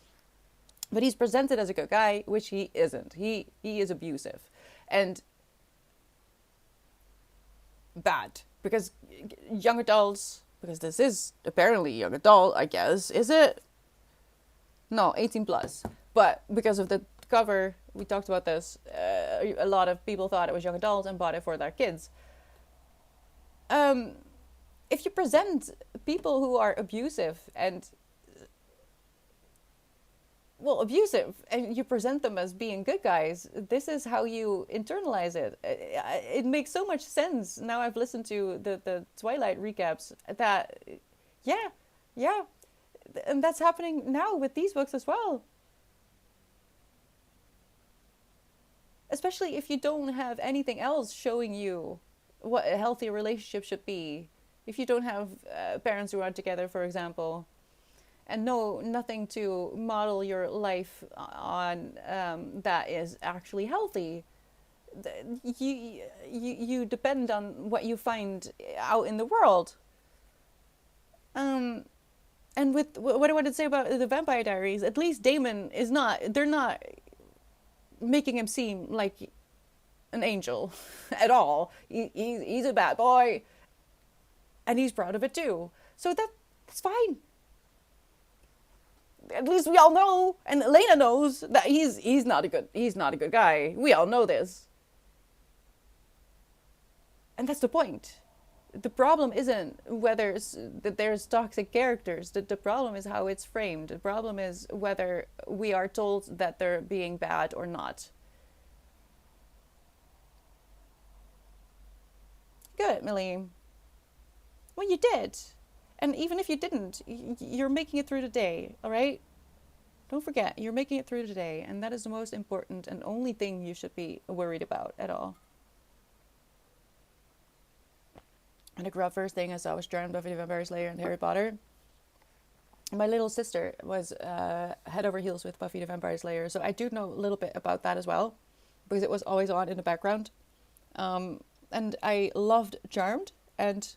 but he's presented as a good guy, which he isn't. He is abusive, and bad. Because young adults, because this is apparently young adult, I guess, is it? No, 18 plus. But because of the cover, we talked about this, a lot of people thought it was young adult and bought it for their kids. If you present people who are abusive and you present them as being good guys, this is how you internalize it. It makes so much sense now. I've listened to the Twilight recaps that yeah, and that's happening now with these books as well, especially if you don't have anything else showing you what a healthy relationship should be. If you don't have parents who are together, for example, and nothing to model your life on, that is actually healthy. You depend on what you find out in the world. And with what I wanted to say about the Vampire Diaries, at least Damon is not. They're not making him seem like an angel at all. He's a bad boy, and he's proud of it too. So that's fine. At least we all know, and Elena knows that he's not a good guy. We all know this, and that's the point. The problem isn't whether that there's toxic characters. The problem is how it's framed. The problem is whether we are told that they're being bad or not. Good, Millie. Well, you did. And even if you didn't, you're making it through the day, all right? Don't forget, you're making it through the day, and that is the most important and only thing you should be worried about at all. And the first thing I saw was Buffy the Vampire Slayer and Harry Potter. My little sister was head over heels with Buffy the Vampire Slayer, so I do know a little bit about that as well, because it was always on in the background. And I loved Charmed, and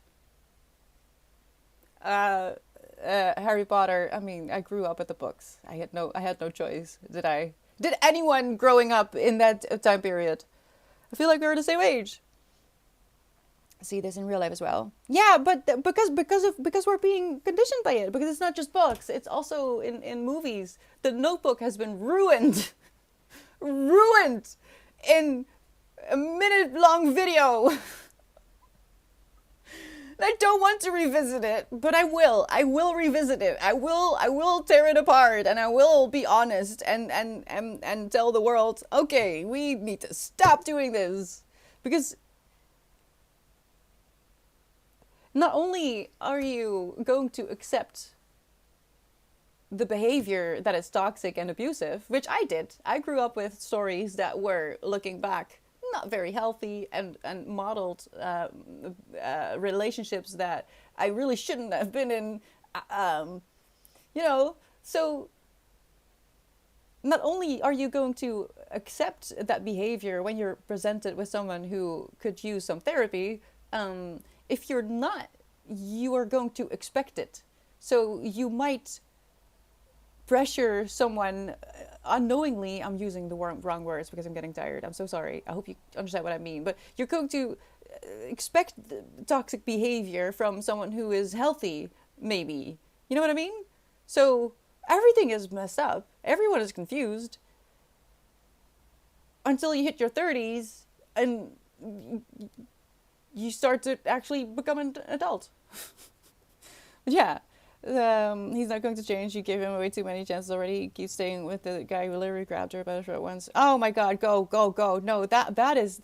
Harry Potter. I mean, I grew up with the books. I had no choice. Did I? Did anyone growing up in that time period? I feel like we were the same age. See this in real life as well. Yeah, but because we're being conditioned by it. Because it's not just books. It's also in movies. The Notebook has been ruined, ruined in a minute-long video. I don't want to revisit it, but I will. I will revisit it. I will tear it apart, and I will be honest and tell the world, okay, we need to stop doing this. Because not only are you going to accept the behavior that is toxic and abusive, which I did. I grew up with stories that were, looking back, not very healthy and modeled relationships that I really shouldn't have been in. Um, you know, so not only are you going to accept that behavior when you're presented with someone who could use some therapy, if you're not, you are going to expect it. So you might pressure someone unknowingly. I'm using the wrong words because I'm getting tired. I'm so sorry. I hope you understand what I mean. But you're going to expect toxic behavior from someone who is healthy, maybe. You know what I mean? So everything is messed up. Everyone is confused until you hit your 30s and you start to actually become an adult. Yeah. He's not going to change. You gave him way too many chances already. He keeps staying with the guy who literally grabbed her by the throat once. Oh my God! Go, go, go! No, that is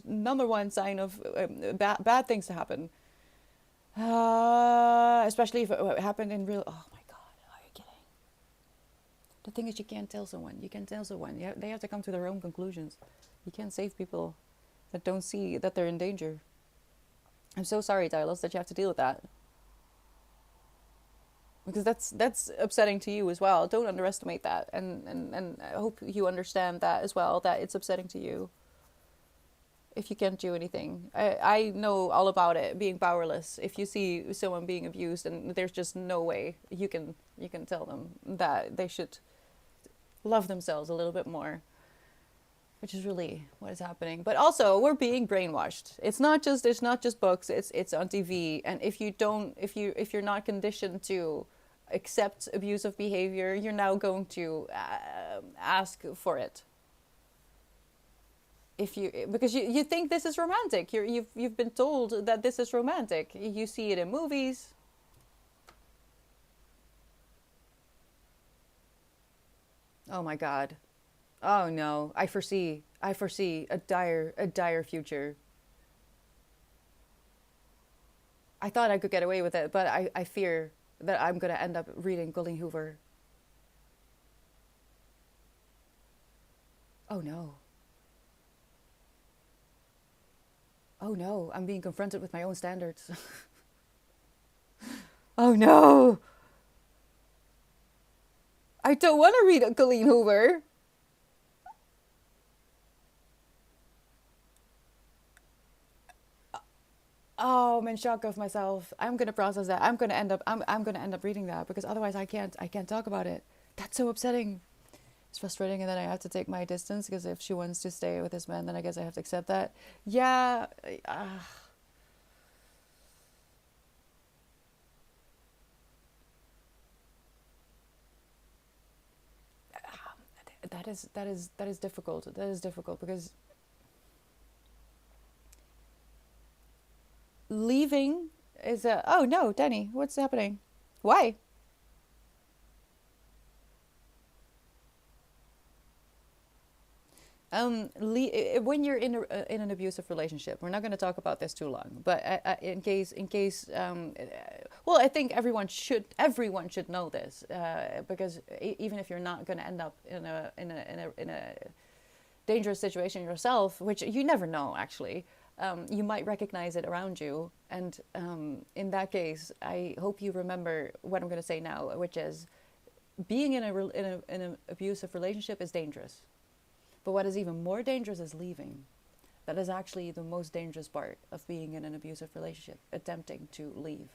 number one sign of bad things to happen. Especially if it happened in real. Oh my God! Are you kidding? The thing is, you can't tell someone. You can tell someone. They have to come to their own conclusions. You can't save people that don't see that they're in danger. I'm so sorry, Tylos, that you have to deal with that. Because that's upsetting to you as well. Don't underestimate that, and I hope you understand that as well. That it's upsetting to you if you can't do anything. I know all about it, being powerless. If you see someone being abused, and there's just no way you can tell them that they should love themselves a little bit more, which is really what is happening. But also, we're being brainwashed. It's not just books. It's on TV. And if you're not conditioned to accept abusive behavior, you're now going to ask for it. Because you think this is romantic. You've been told that this is romantic. You see it in movies. Oh my God. Oh no, I foresee a dire future. I thought I could get away with it, but I fear that I'm gonna end up reading Colleen Hoover. Oh no. Oh no, I'm being confronted with my own standards. Oh no. I don't want to read Colleen Hoover. Oh, I'm in shock of myself. I'm gonna process that. I'm gonna end up reading that because otherwise I can't talk about it. That's so upsetting. It's frustrating, and then I have to take my distance because if she wants to stay with this man, then I guess I have to accept that. Yeah, that is difficult. That is difficult because leaving is a. Oh no, Danny, what's happening? Why? When you're in an abusive relationship, we're not going to talk about this too long, but in case, well, I think everyone should know this because even if you're not going to end up in a dangerous situation yourself, which you never know actually, you might recognize it around you, and in that case, I hope you remember what I'm going to say now, which is being in an abusive relationship is dangerous. But what is even more dangerous is leaving. That is actually the most dangerous part of being in an abusive relationship, attempting to leave.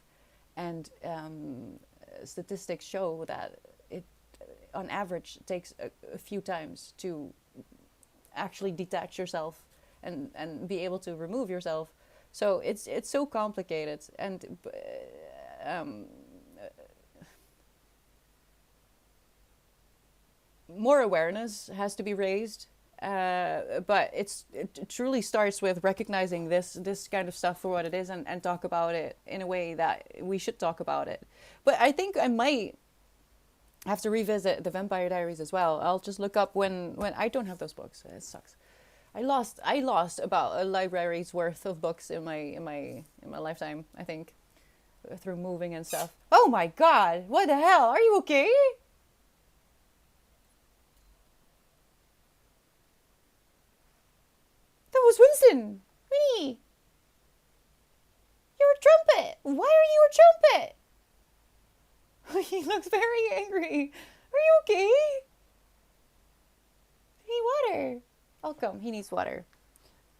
And statistics show that it, on average, takes a few times to actually detach yourself and be able to remove yourself. So it's so complicated, and more awareness has to be raised But it truly starts with recognizing this kind of stuff for what it is, and talk about it in a way that we should talk about it. But I think I might have to revisit the Vampire Diaries as well. I'll just look up when I don't have those books. It sucks. I lost about a library's worth of books in my lifetime, I think, through moving and stuff. Oh my god, what the hell? Are you okay? That was Winston. Winnie, you're a trumpet. Why are you a trumpet? He looks very angry. Are you okay? You need water. I'll come. He needs water.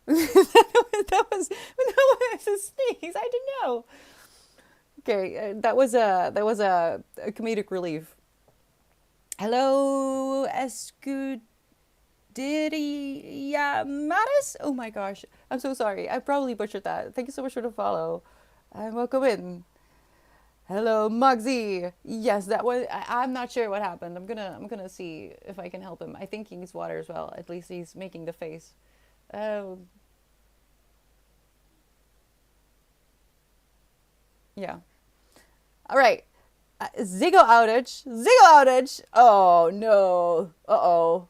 that was a sneeze. I didn't know. Okay, that was a comedic relief. Hello, Escuderia Mattis. Oh my gosh, I'm so sorry. I probably butchered that. Thank you so much for the follow, and welcome in. Hello, Mugsy. Yes, that was. I'm not sure what happened. I'm gonna see if I can help him. I think he needs water as well. At least he's making the face. Uh, yeah. All right. Ziggo outage. Ziggo outage. Oh no. Uh oh.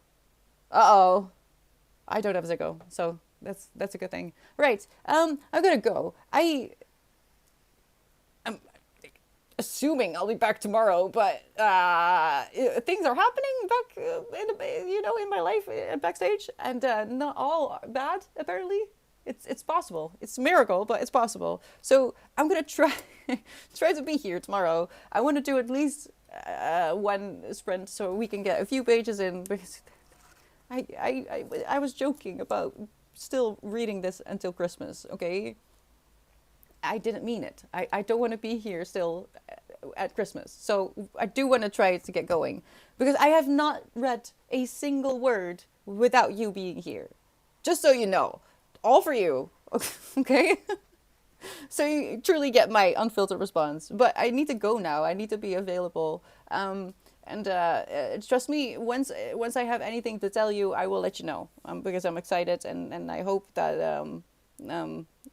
Uh oh. I don't have Ziggo, so that's a good thing. Right. I'm gonna go. I'm assuming I'll be back tomorrow, but things are happening back in my life backstage, and not all bad apparently. It's possible. It's a miracle, but it's possible. So I'm gonna try try to be here tomorrow. I want to do at least one sprint so we can get a few pages in, because I was joking about still reading this until Christmas. Okay, I didn't mean it. I don't want to be here still at Christmas. So I do want to try to get going, because I have not read a single word without you being here. Just so you know, all for you. Okay? So you truly get my unfiltered response. But I need to go now. I need to be available. And trust me, once I have anything to tell you, I will let you know. Because I'm excited, and I hope that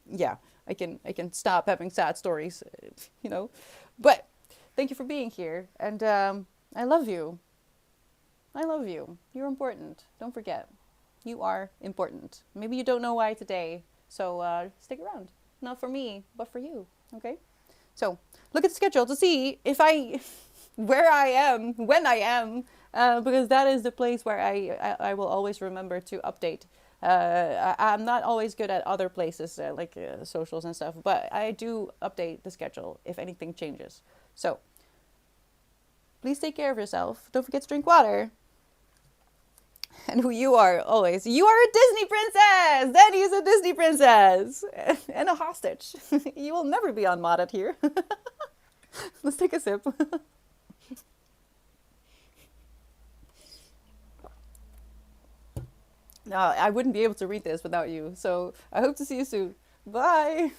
yeah, I can stop having sad stories, you know. But thank you for being here, and I love you. I love you. You're important. Don't forget, you are important. Maybe you don't know why today, so stick around. Not for me, but for you. Okay. So look at the schedule to see if I where I am when I am, because that is the place where I will always remember to update. I'm not always good at other places like socials and stuff, but I do update the schedule if anything changes. So please take care of yourself. Don't forget to drink water. And who you are always. You are a Disney princess! Danny is a Disney princess! And a hostage. You will never be unmodded here. Let's take a sip. No, I wouldn't be able to read this without you. So I hope to see you soon. Bye!